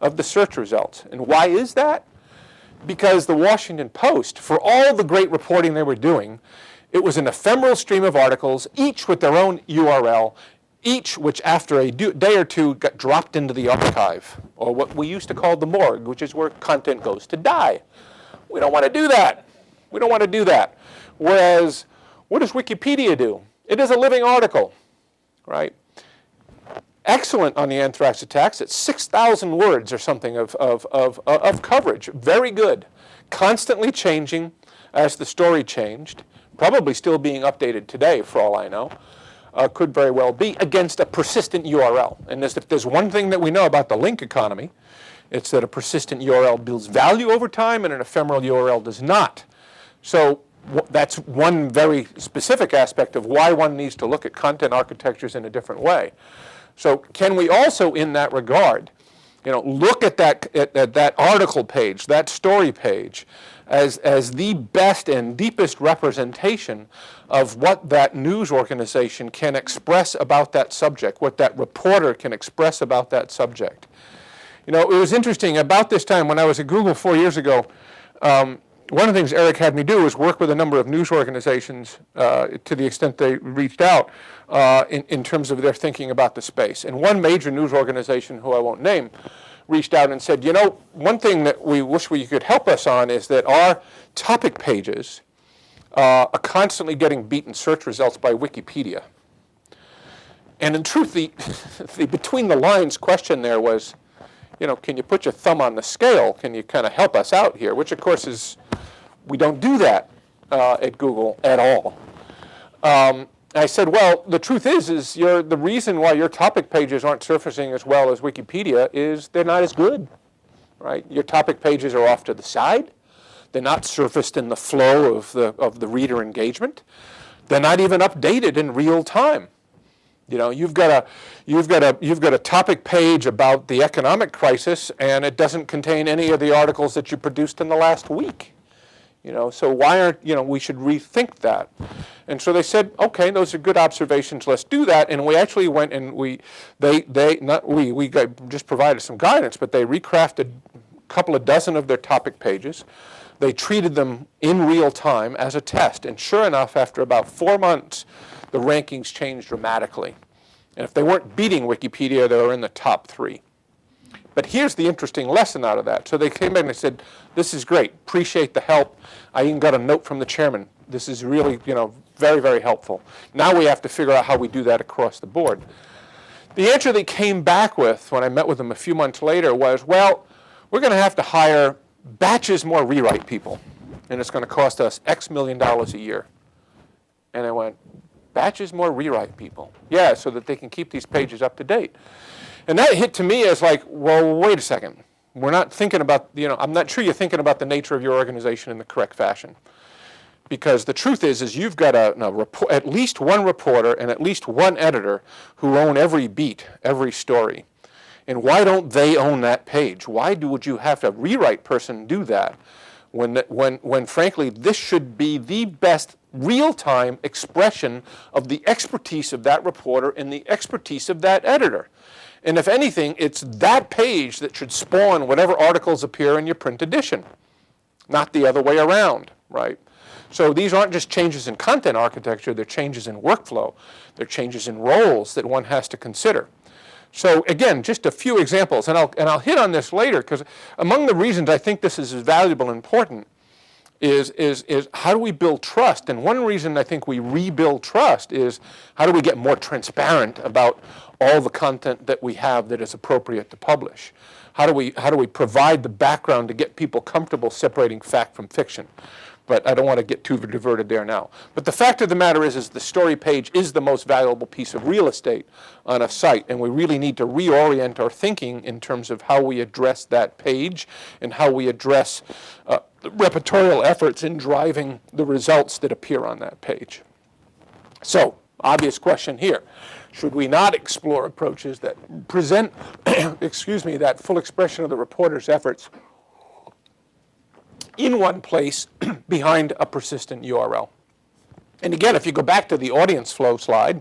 of the search results. And why is that? Because the Washington Post, for all the great reporting they were doing, it was an ephemeral stream of articles, each with their own URL, each which after a day or two got dropped into the archive, or what we used to call the morgue, which is where content goes to die. We don't want to do that. We don't want to do that. Whereas, what does Wikipedia do? It is a living article, right? Excellent on the anthrax attacks. It's 6,000 words or something of coverage. Very good. Constantly changing as the story changed. Probably still being updated today, for all I know. Could very well be against a persistent URL. And if there's one thing that we know about the link economy, it's that a persistent URL builds value over time and an ephemeral URL does not. So that's one very specific aspect of why one needs to look at content architectures in a different way. So can we also, in that regard, look at that article page, that story page, as the best and deepest representation of what that news organization can express about that subject, what that reporter can express about that subject. It was interesting, about this time when I was at Google 4 years ago, one of the things Eric had me do was work with a number of news organizations to the extent they reached out in terms of their thinking about the space. And one major news organization, who I won't name, reached out and said, one thing that we wish you could help us on is that our topic pages are constantly getting beaten search results by Wikipedia. And in truth, the between the lines question there was, can you put your thumb on the scale? Can you kind of help us out here? Which, of course, we don't do that at Google at all. I said, well, the truth is the reason why your topic pages aren't surfacing as well as Wikipedia is they're not as good, right? Your topic pages are off to the side. They're not surfaced in the flow of the reader engagement. They're not even updated in real time. You've got a topic page about the economic crisis, and it doesn't contain any of the articles that you produced in the last week. So why aren't, we should rethink that. And so they said, okay, those are good observations, let's do that. And we actually went and we just provided some guidance, but they recrafted a couple of dozen of their topic pages. They treated them in real time as a test. And sure enough, after about 4 months, the rankings changed dramatically. And if they weren't beating Wikipedia, they were in the top 3. But here's the interesting lesson out of that. So they came in and they said, this is great, appreciate the help. I even got a note from the chairman. This is really, very, very helpful. Now we have to figure out how we do that across the board. The answer they came back with when I met with them a few months later was, well, we're going to have to hire batches more rewrite people, and it's going to cost us X million dollars a year. And I went, batches more rewrite people? Yeah, so that they can keep these pages up to date. And that hit to me as like, well, wait a second. We're not thinking about, I'm not sure you're thinking about the nature of your organization in the correct fashion. Because the truth is you've got at least one reporter and at least one editor who own every beat, every story. And why don't they own that page? Why would you have a rewrite person do that when frankly, this should be the best real-time expression of the expertise of that reporter and the expertise of that editor? And if anything, it's that page that should spawn whatever articles appear in your print edition, not the other way around, right? So these aren't just changes in content architecture, they're changes in workflow, they're changes in roles that one has to consider. So again, just a few examples, and I'll hit on this later, because among the reasons I think this is valuable and important is how do we build trust? And one reason I think we rebuild trust is how do we get more transparent about all the content that we have that is appropriate to publish? How do we provide the background to get people comfortable separating fact from fiction? But I don't want to get too diverted there now. But the fact of the matter is the story page is the most valuable piece of real estate on a site, and we really need to reorient our thinking in terms of how we address that page and how we address the repertorial efforts in driving the results that appear on that page. So, obvious question here. Should we not explore approaches that present, that full expression of the reporter's efforts in one place behind a persistent URL? And again, if you go back to the audience flow slide,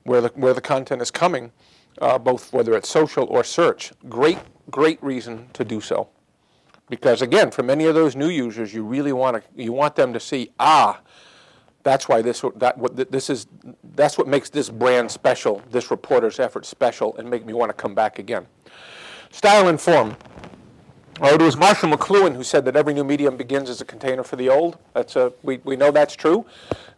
where the content is coming, both whether it's social or search, great reason to do so. Because again, for many of those new users, you really want them to see, that's why that's what makes this brand special, this reporter's effort special, and make me want to come back again. Style and form. It was Marshall McLuhan who said that every new medium begins as a container for the old. We know that's true.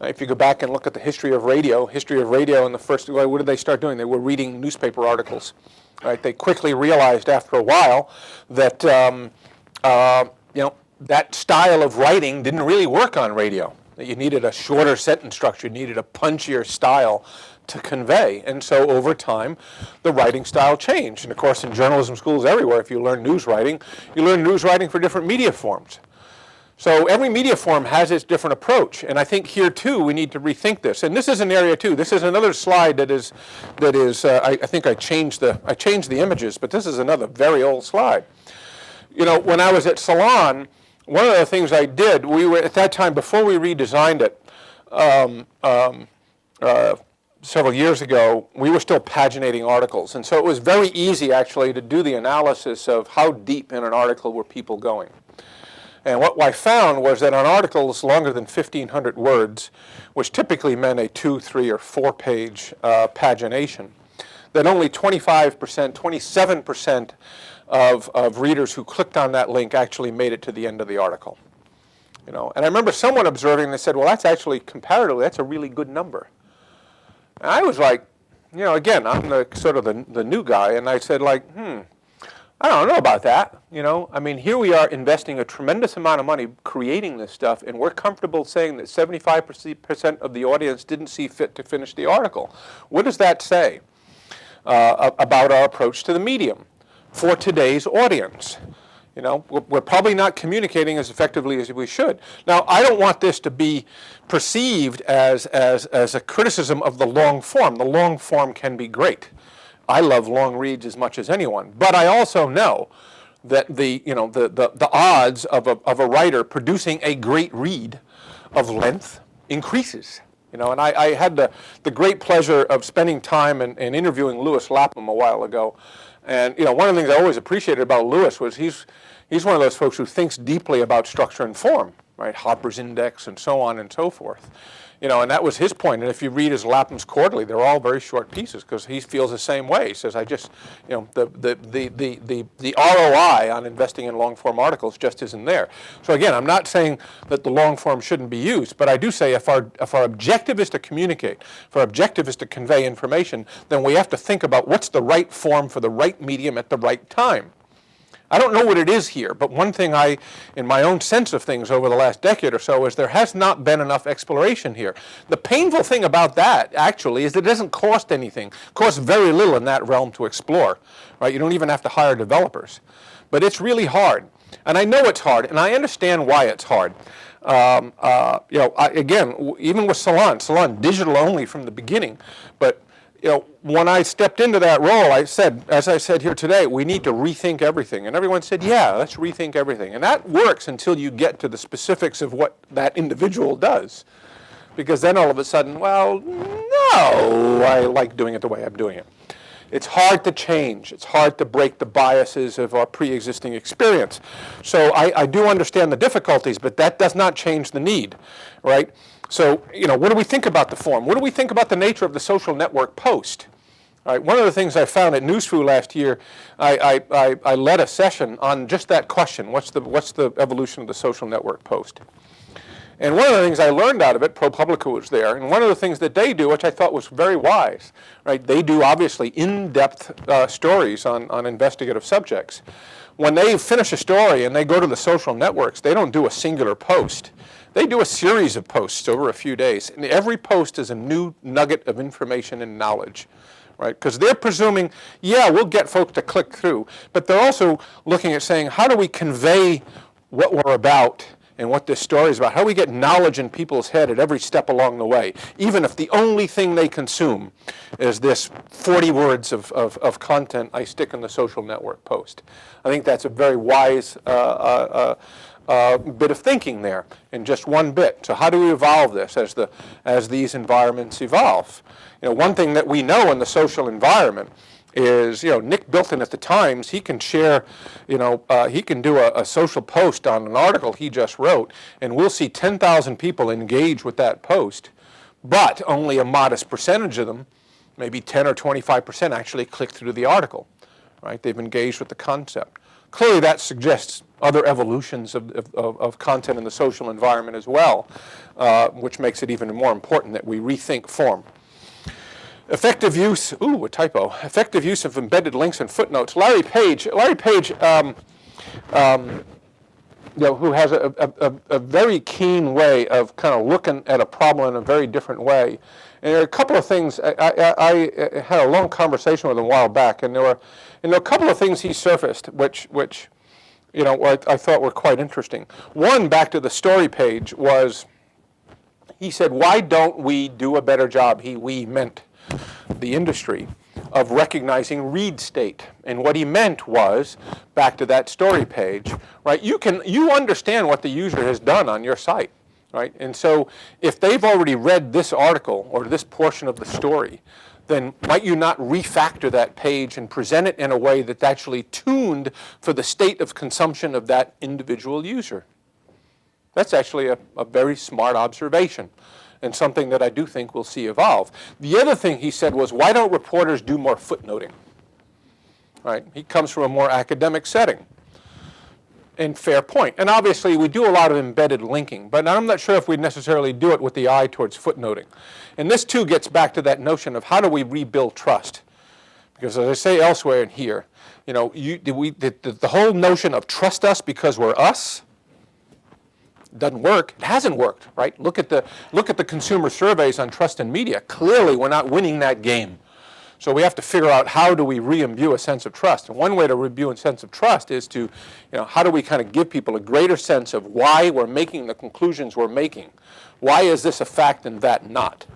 If you go back and look at the history of radio in the first, what did they start doing? They were reading newspaper articles. Right? They quickly realized after a while that that style of writing didn't really work on radio. That you needed a shorter sentence structure, you needed a punchier style to convey. And so over time, the writing style changed. And of course, in journalism schools everywhere, if you learn news writing, you learn news writing for different media forms. So every media form has its different approach. And I think here too, we need to rethink this. And this is an area too. This is another slide that is. I think I changed the images, but this is another very old slide. When I was at Salon, one of the things I did, we were at that time, before we redesigned it, several years ago, we were still paginating articles. And so it was very easy, actually, to do the analysis of how deep in an article were people going. And what I found was that on articles longer than 1,500 words, which typically meant a 2, 3, or 4-page pagination, that only 25%, 27% of readers who clicked on that link actually made it to the end of the article. And I remember someone observing, they said, well, that's actually, comparatively, that's a really good number. And I was like, again, I'm the sort of the new guy, and I said, I don't know about that. Here we are investing a tremendous amount of money creating this stuff, and we're comfortable saying that 75% of the audience didn't see fit to finish the article. What does that say about our approach to the medium for today's audience? We're probably not communicating as effectively as we should. Now, I don't want this to be perceived as a criticism of the long form. The long form can be great. I love long reads as much as anyone. But I also know that the odds of a writer producing a great read of length increases. And I had the great pleasure of spending time and interviewing Lewis Lapham a while ago. And one of the things I always appreciated about Lewis was he's one of those folks who thinks deeply about structure and form, right? Hopper's Index and so on and so forth. And that was his point. And if you read his Lapham's Quarterly, they're all very short pieces because he feels the same way. He says, the ROI on investing in long form articles just isn't there. So again, I'm not saying that the long form shouldn't be used, but I do say if our objective is to communicate, if our objective is to convey information, then we have to think about what's the right form for the right medium at the right time. I don't know what it is here, but one thing in my own sense of things over the last decade or so, is there has not been enough exploration here. The painful thing about that, actually, is that it doesn't cost anything. It costs very little in that realm to explore, right? You don't even have to hire developers. But it's really hard. And I know it's hard, and I understand why it's hard. Again, even with Salon, digital only from the beginning, but when I stepped into that role, I said, as I said here today, we need to rethink everything. And everyone said, yeah, let's rethink everything. And that works until you get to the specifics of what that individual does. Because then all of a sudden, well, no, I like doing it the way I'm doing it. It's hard to change. It's hard to break the biases of our pre-existing experience. So I do understand the difficulties, but that does not change the need, right? So, what do we think about the form? What do we think about the nature of the social network post? All right, one of the things I found at NewsFu last year, I led a session on just that question: what's the evolution of the social network post? And one of the things I learned out of it, ProPublica was there, and one of the things that they do, which I thought was very wise, right? They do obviously in-depth stories on investigative subjects. When they finish a story and they go to the social networks, they don't do a singular post. They do a series of posts over a few days, and every post is a new nugget of information and knowledge. Right? Because they're presuming, yeah, we'll get folks to click through, but they're also looking at saying, how do we convey what we're about and what this story is about? How do we get knowledge in people's head at every step along the way, even if the only thing they consume is this 40 words of content I stick in the social network post? I think that's a very wise bit of thinking there in just one bit. So how do we evolve this as these environments evolve? You know, one thing that we know in the social environment is, you know, Nick Bilton at the Times, he can share, you know, he can do a social post on an article he just wrote, and we'll see 10,000 people engage with that post, but only a modest percentage of them, maybe 10 or 25%, actually click through the article, right? They've engaged with the concept. Clearly that suggests other evolutions of content in the social environment as well, which makes it even more important that we rethink form. Effective use, a typo. Effective use of embedded links and footnotes. Larry Page, you know, who has a very keen way of kind of looking at a problem in a very different way. And there are a couple of things, I had a long conversation with him a while back, and there were a couple of things he surfaced which you know, I thought were quite interesting. One, back to the story page, was he said, why don't we do a better job, we meant the industry, of recognizing read state? And what he meant was, back to that story page, right, you understand what the user has done on your site, right? And so if they've already read this article or this portion of the story, then might you not refactor that page and present it in a way that's actually tuned for the state of consumption of that individual user? That's actually a very smart observation, and something that I do think we'll see evolve. The other thing he said was, why don't reporters do more footnoting? Right? He comes from a more academic setting. And fair point. And obviously we do a lot of embedded linking, but I'm not sure if we necessarily do it with the eye towards footnoting. And this too gets back to that notion of how do we rebuild trust? Because as I say elsewhere in here, you know, the whole notion of trust us because we're us doesn't work. It hasn't worked, right? Look at the consumer surveys on trust in media. Clearly, we're not winning that game. So we have to figure out, how do we re-imbue a sense of trust? And one way to re-imbue a sense of trust is to, you know, how do we kind of give people a greater sense of why we're making the conclusions we're making? Why is this a fact and that not?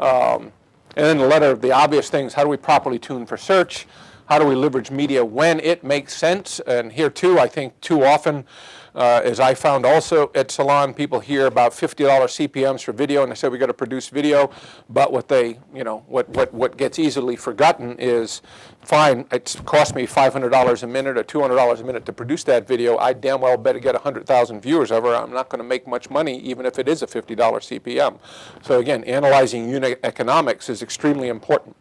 And then the obvious things: how do we properly tune for search? How do we leverage media when it makes sense? And here too, I think too often, as I found also at Salon, people hear about $50 CPMs for video, and they say we got to produce video. But what gets easily forgotten is, fine, it's cost me $500 a minute or $200 a minute to produce that video. I damn well better get 100,000 viewers over. I'm not going to make much money, even if it is a $50 CPM. So again, analyzing unit economics is extremely important.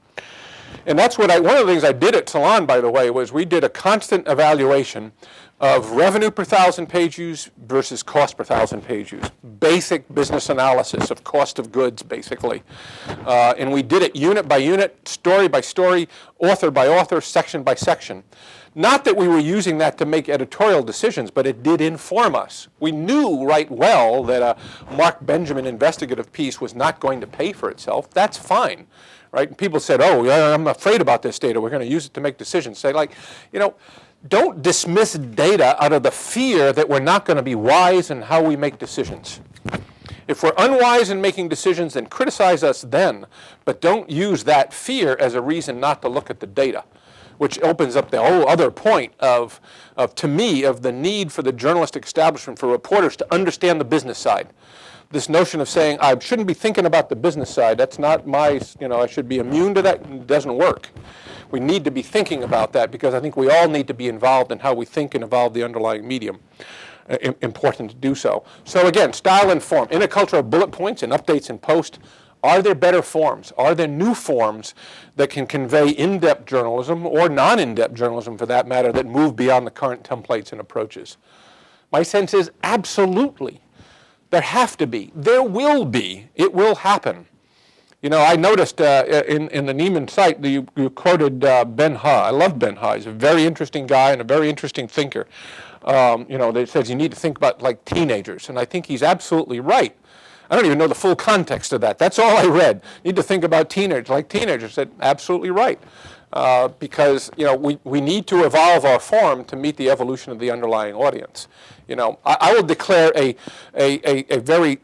And that's one of the things I did at Salon, by the way, was we did a constant evaluation of revenue per thousand page views versus cost per thousand page views. Basic business analysis of cost of goods, basically. And we did it unit by unit, story by story, author by author, section by section. Not that we were using that to make editorial decisions, but it did inform us. We knew right well that a Mark Benjamin investigative piece was not going to pay for itself. That's fine, right? And people said, oh, I'm afraid about this data. We're going to use it to make decisions. Say, like, you know, don't dismiss data out of the fear that we're not going to be wise in how we make decisions. If we're unwise in making decisions, then criticize us then, but don't use that fear as a reason not to look at the data, which opens up the whole other point to me, of the need for the journalistic establishment, for reporters to understand the business side. This notion of saying, I shouldn't be thinking about the business side, that's not my, I should be immune to that, doesn't work. We need to be thinking about that, because I think we all need to be involved in how we think and evolve the underlying medium. Important to do so. So again, style and form. In a culture of bullet points and updates and post, Are there better forms? Are there new forms that can convey in-depth journalism, or non-in-depth journalism for that matter, that move beyond the current templates and approaches? My sense is absolutely. There have to be. There will be. It will happen. You know, I noticed in the Nieman site that you quoted Ben Ha. I love Ben Ha. He's a very interesting guy and a very interesting thinker. You know, that says you need to think about like teenagers, and I think he's absolutely right. I don't even know the full context of that. That's all I read. You need to think about teenagers like teenagers. That's absolutely right. Because, you know, we need to evolve our form to meet the evolution of the underlying audience. You know, I will declare a very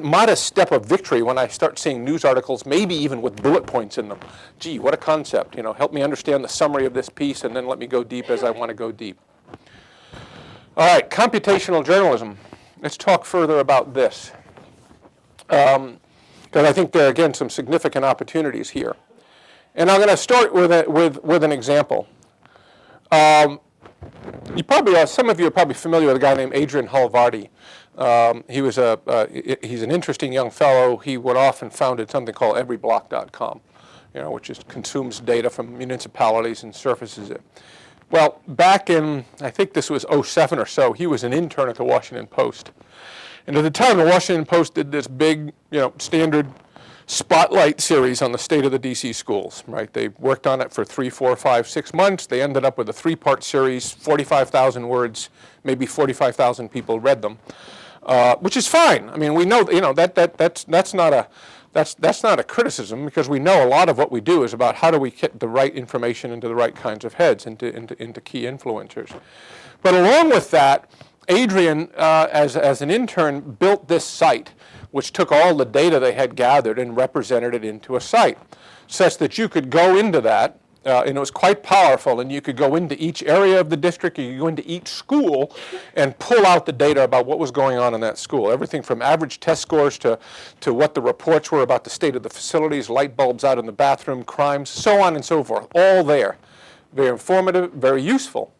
modest step of victory when I start seeing news articles, maybe even with bullet points in them. Gee, what a concept. You know, help me understand the summary of this piece and then let me go deep as I want to go deep. All right, computational journalism. Let's talk further about this. Because I think there are, again, some significant opportunities here. And I'm going to start with an example. Some of you are probably familiar with a guy named Adrian Halvardi. He's an interesting young fellow. He went off and founded something called everyblock.com, you know, which consumes data from municipalities and surfaces it. Well, back in, I think this was 2007 or so, he was an intern at the Washington Post. And at the time, the Washington Post did this big, you know, standard spotlight series on the state of the DC schools, right? They worked on it for 3, 4, 5, 6 months. They ended up with a 3-part series, 45,000 words, maybe 45,000 people read them, which is fine. I mean, we know, you know, that's not a criticism, because we know a lot of what we do is about how do we get the right information into the right kinds of heads, into key influencers. But along with that, Adrian, as an intern, built this site, which took all the data they had gathered and represented it into a site, such that you could go into that, and it was quite powerful, and you could go into each area of the district, you could go into each school, and pull out the data about what was going on in that school. Everything from average test scores to what the reports were about the state of the facilities, light bulbs out in the bathroom, crimes, so on and so forth, all there. Very informative, very useful.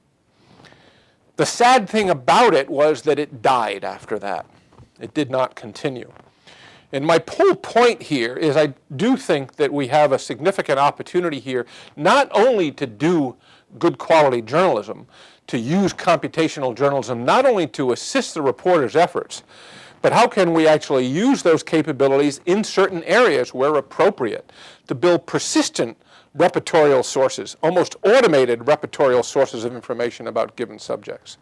The sad thing about it was that it died after that. It did not continue. And my whole point here is I do think that we have a significant opportunity here, not only to do good quality journalism, to use computational journalism, not only to assist the reporter's efforts, but how can we actually use those capabilities in certain areas where appropriate to build persistent repertorial sources, almost automated repertorial sources of information about given subjects.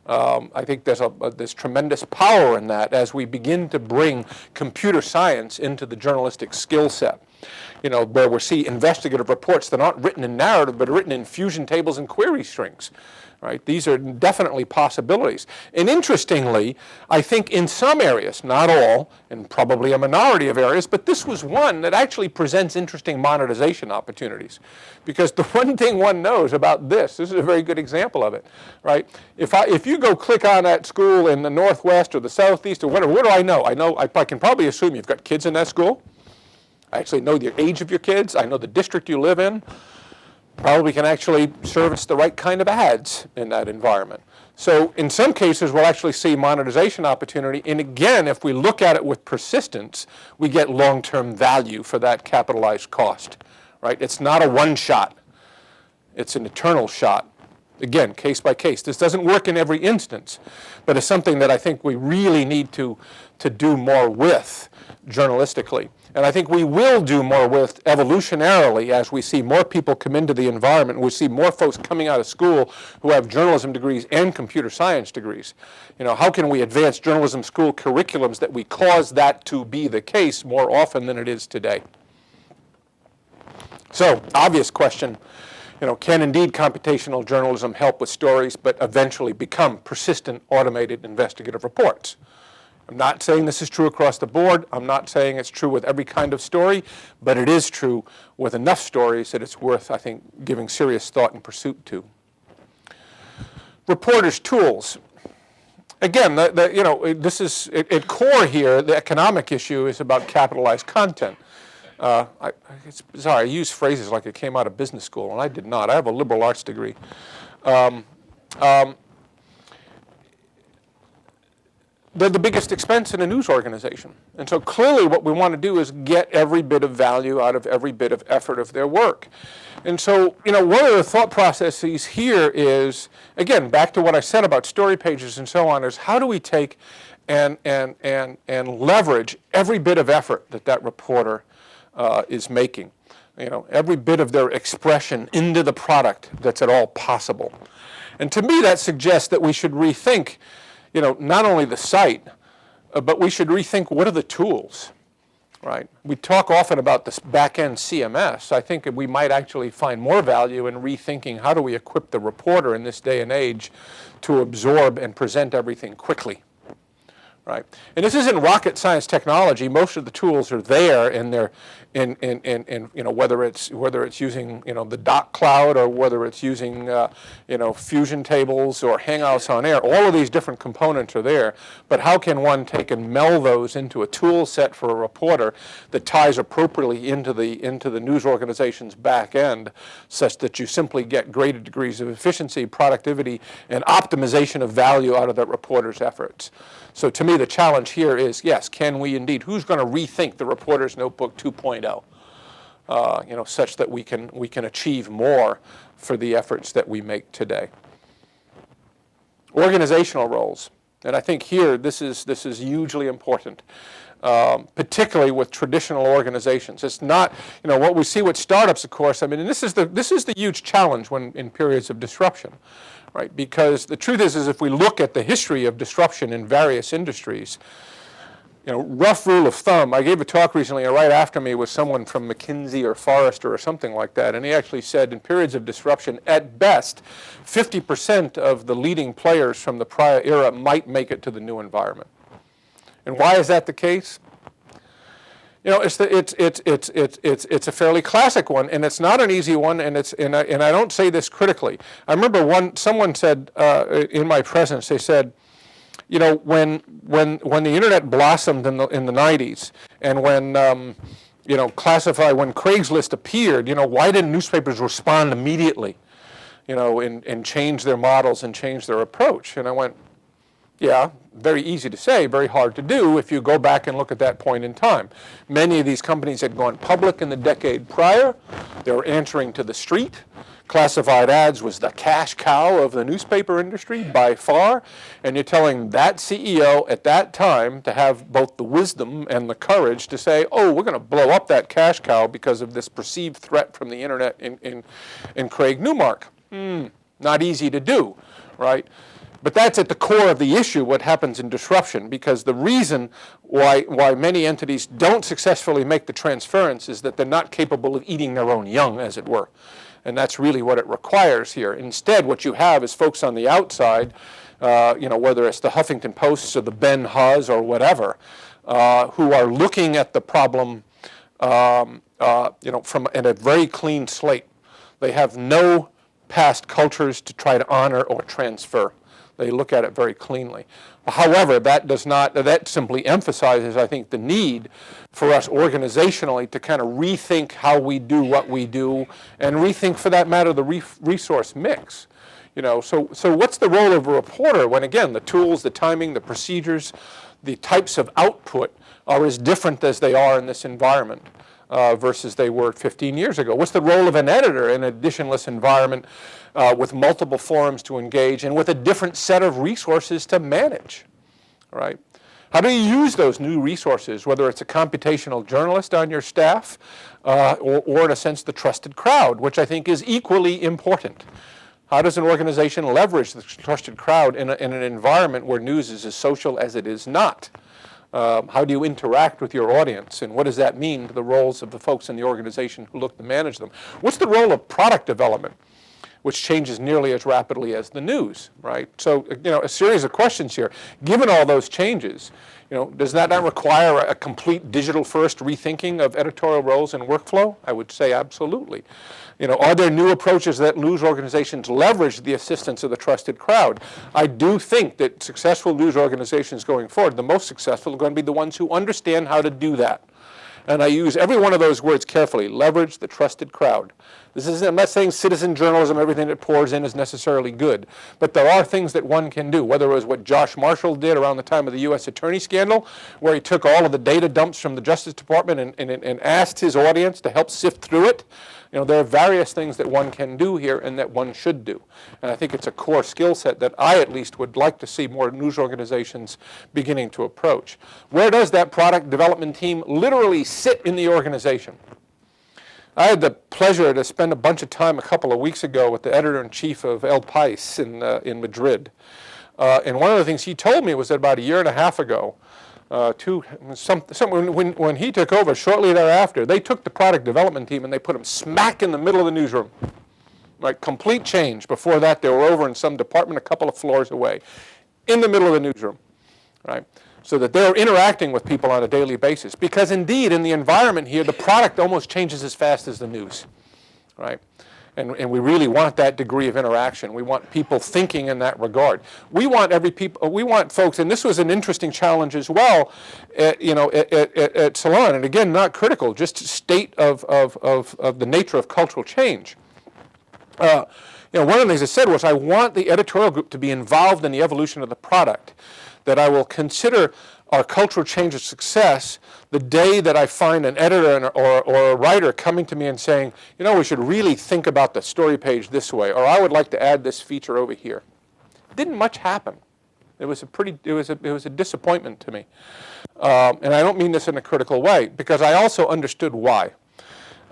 I think there's tremendous power in that as we begin to bring computer science into the journalistic skill set. You know, where we see investigative reports that aren't written in narrative, but are written in fusion tables and query strings. Right? These are definitely possibilities. And interestingly, I think in some areas, not all, and probably a minority of areas, but this was one that actually presents interesting monetization opportunities. Because the one thing one knows about this is a very good example of it, right? If you go click on that school in the Northwest or the Southeast or whatever, what do I know? I can probably assume you've got kids in that school. I actually know the age of your kids. I know the district you live in. Probably can actually service the right kind of ads in that environment. So in some cases, we'll actually see monetization opportunity. And again, if we look at it with persistence, we get long-term value for that capitalized cost, right? It's not a one-shot. It's an eternal shot. Again, case by case. This doesn't work in every instance, but it's something that I think we really need to do more with journalistically. And I think we will do more with evolutionarily as we see more people come into the environment. We see more folks coming out of school who have journalism degrees and computer science degrees. You know, how can we advance journalism school curriculums that we cause that to be the case more often than it is today? So, obvious question, you know, can indeed computational journalism help with stories but eventually become persistent automated investigative reports? I'm not saying this is true across the board. I'm not saying it's true with every kind of story, but it is true with enough stories that it's worth, I think, giving serious thought and pursuit to. Reporters' tools. Again, you know, this is at core here. The economic issue is about capitalized content. It's bizarre. I use phrases like it came out of business school, and I did not. I have a liberal arts degree. they're the biggest expense in a news organization. And so clearly what we want to do is get every bit of value out of every bit of effort of their work. And so, one of the thought processes here is, again, back to what I said about story pages and so on, is how do we take and leverage every bit of effort that reporter is making, every bit of their expression into the product that's at all possible. And to me, that suggests that we should rethink, not only the site, but we should rethink what are the tools, right? We talk often about this back-end CMS. I think we might actually find more value in rethinking how do we equip the reporter in this day and age to absorb and present everything quickly. Right. And this isn't rocket science technology. Most of the tools are there, and they're whether it's using the doc cloud or whether it's using fusion tables or Hangouts on Air. All of these different components are there. But how can one take and meld those into a tool set for a reporter that ties appropriately into the news organization's back end, such that you simply get greater degrees of efficiency, productivity, and optimization of value out of that reporter's efforts? So to me, the challenge here is, yes, can we indeed, who's going to rethink the Reporter's Notebook 2.0, such that we can achieve more for the efforts that we make today. Organizational roles, and I think here this is hugely important, particularly with traditional organizations. It's not, what we see with startups, of course. I mean, and this is the huge challenge when in periods of disruption. Right, because the truth is if we look at the history of disruption in various industries, rough rule of thumb, I gave a talk recently, and right after me was someone from McKinsey or Forrester or something like that, and he actually said in periods of disruption, at best, 50% of the leading players from the prior era might make it to the new environment. And why is that the case? It's a fairly classic one, and it's not an easy one, and I don't say this critically. I remember someone said in my presence, they said, when the internet blossomed in the 90s, and when when Craigslist appeared, why didn't newspapers respond immediately, and change their models and change their approach? And I went, yeah, very easy to say, very hard to do if you go back and look at that point in time. Many of these companies had gone public in the decade prior. They were answering to the street. Classified ads was the cash cow of the newspaper industry by far. And you're telling that CEO at that time to have both the wisdom and the courage to say, oh, we're going to blow up that cash cow because of this perceived threat from the internet in Craig Newmark. Not easy to do, right? But that's at the core of the issue, what happens in disruption, because the reason why many entities don't successfully make the transference is that they're not capable of eating their own young, as it were. And that's really what it requires here. Instead, what you have is folks on the outside, whether it's the Huffington Posts or the Ben Hus or whatever, who are looking at the problem, from in a very clean slate. They have no past cultures to try to honor or transfer. They look at it very cleanly. However, that simply emphasizes, I think, the need for us organizationally to kind of rethink how we do what we do, and rethink, for that matter, the resource mix. So what's the role of a reporter when, again, the tools, the timing, the procedures, the types of output are as different as they are in this environment versus they were 15 years ago? What's the role of an editor in a editionless environment with multiple forums to engage and with a different set of resources to manage, right? How do you use those new resources, whether it's a computational journalist on your staff or in a sense the trusted crowd, which I think is equally important? How does an organization leverage the trusted crowd in an environment where news is as social as it is not? How do you interact with your audience, and what does that mean to the roles of the folks in the organization who look to manage them? What's the role of product development, which changes nearly as rapidly as the news, right? So, a series of questions here. Given all those changes, does that not require a complete digital-first rethinking of editorial roles and workflow? I would say absolutely. Are there new approaches that news organizations leverage the assistance of the trusted crowd? I do think that successful news organizations going forward, the most successful, are going to be the ones who understand how to do that. And I use every one of those words carefully. Leverage the trusted crowd. I'm not saying citizen journalism, everything that pours in is necessarily good. But there are things that one can do, whether it was what Josh Marshall did around the time of the U.S. Attorney scandal, where he took all of the data dumps from the Justice Department and asked his audience to help sift through it. There are various things that one can do here and that one should do. And I think it's a core skill set that I at least would like to see more news organizations beginning to approach. Where does that product development team literally sit in the organization? I had the pleasure to spend a bunch of time a couple of weeks ago with the editor-in-chief of El País in Madrid. And one of the things he told me was that about a year and a half ago, when he took over, shortly thereafter, they took the product development team and they put them smack in the middle of the newsroom. Like complete change. Before that, they were over in some department a couple of floors away, in the middle of the newsroom, right? So that they're interacting with people on a daily basis. Because indeed, in the environment here, the product almost changes as fast as the news, right? And we really want that degree of interaction. We want people thinking in that regard. We want folks, and this was an interesting challenge as well, at Salon. And again, not critical, just state of the nature of cultural change. One of the things I said was I want the editorial group to be involved in the evolution of the product. That I will consider our cultural change a success the day that I find an editor or a writer coming to me and saying, we should really think about the story page this way, or I would like to add this feature over here. Didn't much happen. It was a disappointment to me, and I don't mean this in a critical way because I also understood why,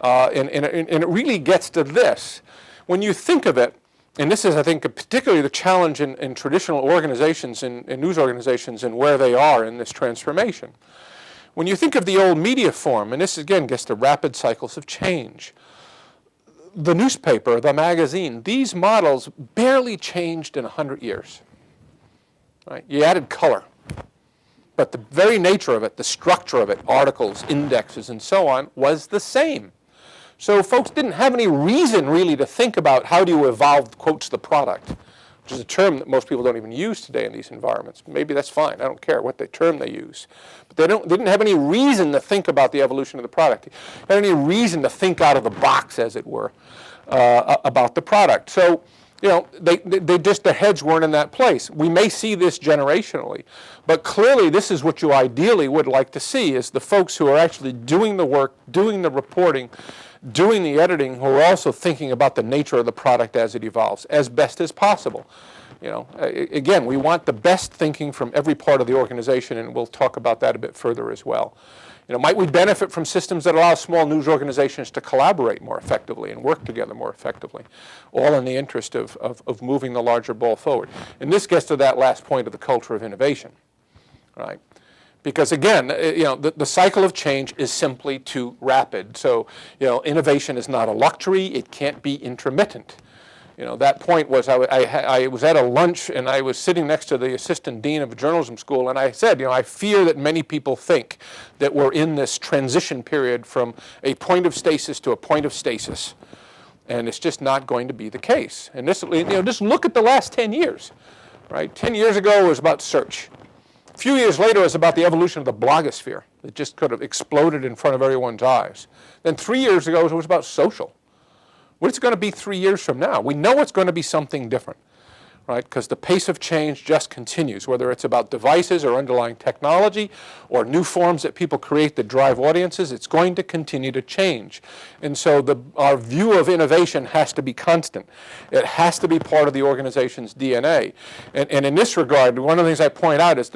and it really gets to this. When you think of it. And this is, I think, particularly the challenge in traditional organizations, in news organizations, and where they are in this transformation. When you think of the old media form, and this again gets to rapid cycles of change, the newspaper, the magazine, these models barely changed in 100 years. Right? You added color. But the very nature of it, the structure of it, articles, indexes, and so on, was the same. So folks didn't have any reason really to think about how do you evolve, quotes, the product, which is a term that most people don't even use today in these environments. Maybe that's fine. I don't care what term they use. But they didn't have any reason to think about the evolution of the product. They had any reason to think out of the box, as it were, about the product. So, they just, their heads weren't in that place. We may see this generationally, but clearly this is what you ideally would like to see, is the folks who are actually doing the work, doing the reporting, doing the editing, who are also thinking about the nature of the product as it evolves, as best as possible. Again, we want the best thinking from every part of the organization, and we'll talk about that a bit further as well. Might we benefit from systems that allow small news organizations to collaborate more effectively and work together more effectively, all in the interest of moving the larger ball forward? And this gets to that last point of the culture of innovation, right? Because again, the cycle of change is simply too rapid. So, innovation is not a luxury. It can't be intermittent. That point was I was at a lunch and I was sitting next to the assistant dean of a journalism school, and I said, I fear that many people think that we're in this transition period from a point of stasis to a point of stasis, and it's just not going to be the case. And this, just look at the last 10 years, right? 10 years ago it was about search. A few years later it was about the evolution of the blogosphere that just could have exploded in front of everyone's eyes. Then 3 years ago it was about social. What's it going to be 3 years from now? We know it's going to be something different, right? Because the pace of change just continues, whether it's about devices or underlying technology or new forms that people create that drive audiences, it's going to continue to change. And so our view of innovation has to be constant. It has to be part of the organization's DNA. And in this regard, one of the things I point out is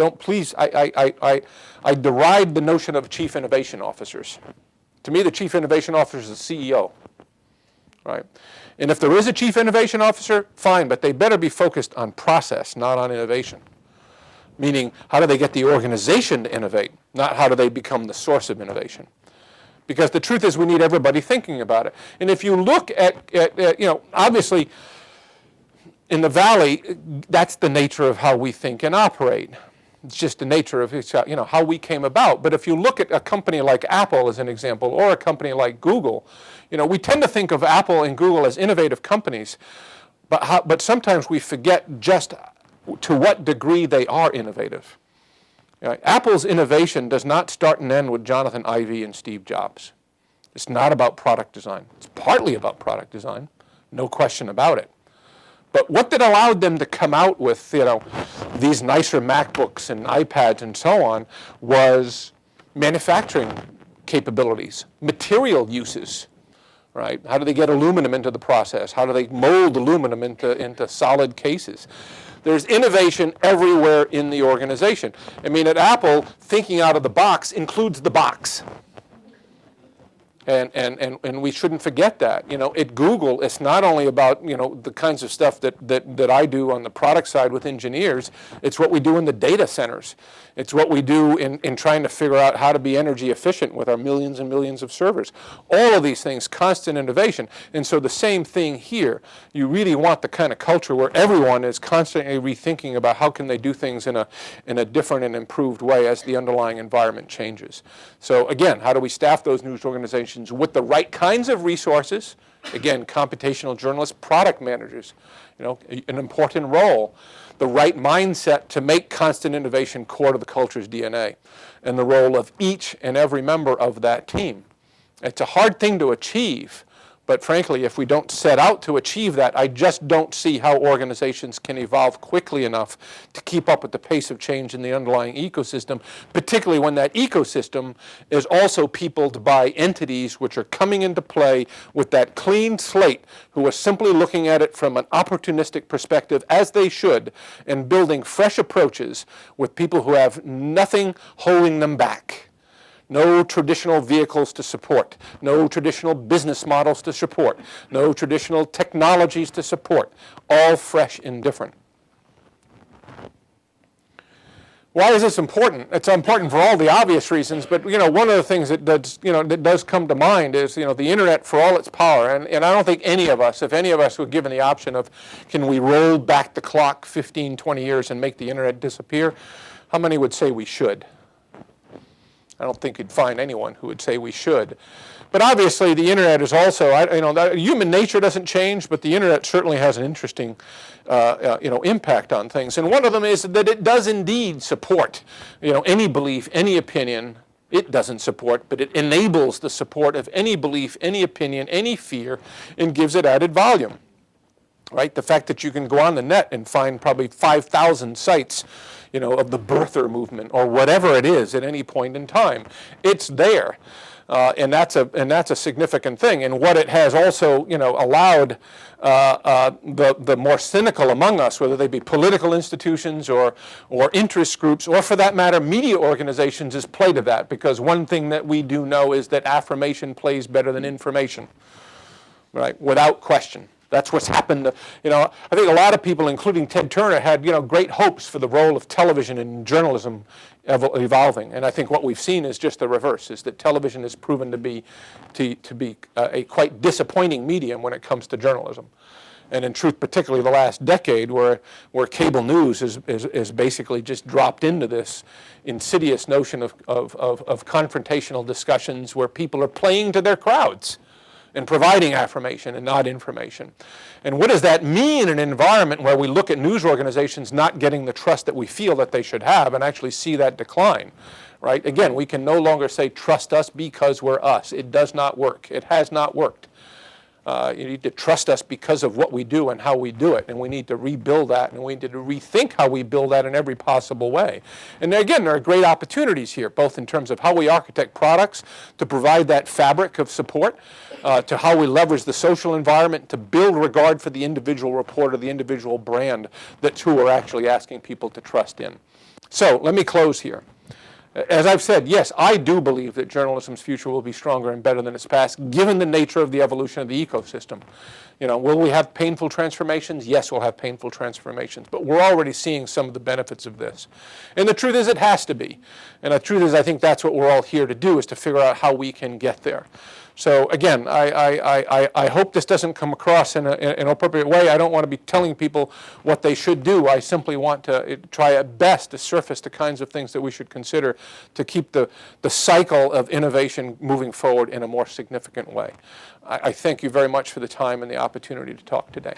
I deride the notion of chief innovation officers. To me, the chief innovation officer is the CEO. Right? And if there is a chief innovation officer, fine, but they better be focused on process, not on innovation. Meaning, how do they get the organization to innovate, not how do they become the source of innovation. Because the truth is we need everybody thinking about it. And if you look at obviously in the Valley, that's the nature of how we think and operate. It's just the nature of how we came about. But if you look at a company like Apple as an example, or a company like Google, we tend to think of Apple and Google as innovative companies, but sometimes we forget just to what degree they are innovative. Apple's innovation does not start and end with Jonathan Ive and Steve Jobs. It's not about product design. It's partly about product design, no question about it. But what that allowed them to come out with, these nicer MacBooks and iPads and so on, was manufacturing capabilities, material uses, right? How do they get aluminum into the process? How do they mold aluminum into solid cases? There's innovation everywhere in the organization. I mean, at Apple, thinking out of the box includes the box. And we shouldn't forget that. At Google, it's not only about, the kinds of stuff that I do on the product side with engineers. It's what we do in the data centers. It's what we do in trying to figure out how to be energy efficient with our millions and millions of servers. All of these things, constant innovation. And so the same thing here. You really want the kind of culture where everyone is constantly rethinking about how can they do things in a different and improved way as the underlying environment changes. So again, how do we staff those news organizations with the right kinds of resources? Again, computational journalists, product managers, an important role. The right mindset to make constant innovation core to the culture's DNA, and the role of each and every member of that team. It's a hard thing to achieve, but frankly, if we don't set out to achieve that, I just don't see how organizations can evolve quickly enough to keep up with the pace of change in the underlying ecosystem, particularly when that ecosystem is also peopled by entities which are coming into play with that clean slate, who are simply looking at it from an opportunistic perspective, as they should, and building fresh approaches with people who have nothing holding them back. No traditional vehicles to support, no traditional business models to support, no traditional technologies to support, all fresh and different. Why is this important? It's important for all the obvious reasons, but one of the things that does come to mind is the internet, for all its power, and I don't think any of us, if any of us were given the option of can we roll back the clock 15, 20 years and make the internet disappear, how many would say we should? I don't think you'd find anyone who would say we should. But obviously the internet is also, human nature doesn't change, but the internet certainly has an interesting impact on things. And one of them is that it does indeed support any belief, any opinion. It doesn't support, but it enables the support of any belief, any opinion, any fear, and gives it added volume. Right? The fact that you can go on the net and find probably 5,000 sites of the birther movement or whatever it is at any point in time. It's there, and that's a significant thing. And what it has also allowed the more cynical among us, whether they be political institutions or interest groups, or for that matter media organizations, is play to that, because one thing that we do know is that affirmation plays better than information, right? Without question. That's what's happened. I think a lot of people, including Ted Turner, had great hopes for the role of television and journalism evolving. And I think what we've seen is just the reverse: is that television has proven to be a quite disappointing medium when it comes to journalism. And in truth, particularly the last decade, where cable news is basically just dropped into this insidious notion of confrontational discussions where people are playing to their crowds and providing affirmation and not information. And what does that mean in an environment where we look at news organizations not getting the trust that we feel that they should have and actually see that decline, right? Again, we can no longer say, trust us because we're us. It does not work. It has not worked. You need to trust us because of what we do and how we do it, and we need to rebuild that, and we need to rethink how we build that in every possible way. And again, there are great opportunities here, both in terms of how we architect products to provide that fabric of support, to how we leverage the social environment to build regard for the individual reporter, the individual brand, that's who we're actually asking people to trust in. So let me close here. As I've said, yes, I do believe that journalism's future will be stronger and better than its past, given the nature of the evolution of the ecosystem. Will we have painful transformations? Yes, we'll have painful transformations, but we're already seeing some of the benefits of this. And the truth is, it has to be. And the truth is, I think that's what we're all here to do, is to figure out how we can get there. So again, I hope this doesn't come across in an appropriate way. I don't want to be telling people what they should do. I simply want to try at best to surface the kinds of things that we should consider to keep the cycle of innovation moving forward in a more significant way. I thank you very much for the time and the opportunity to talk today.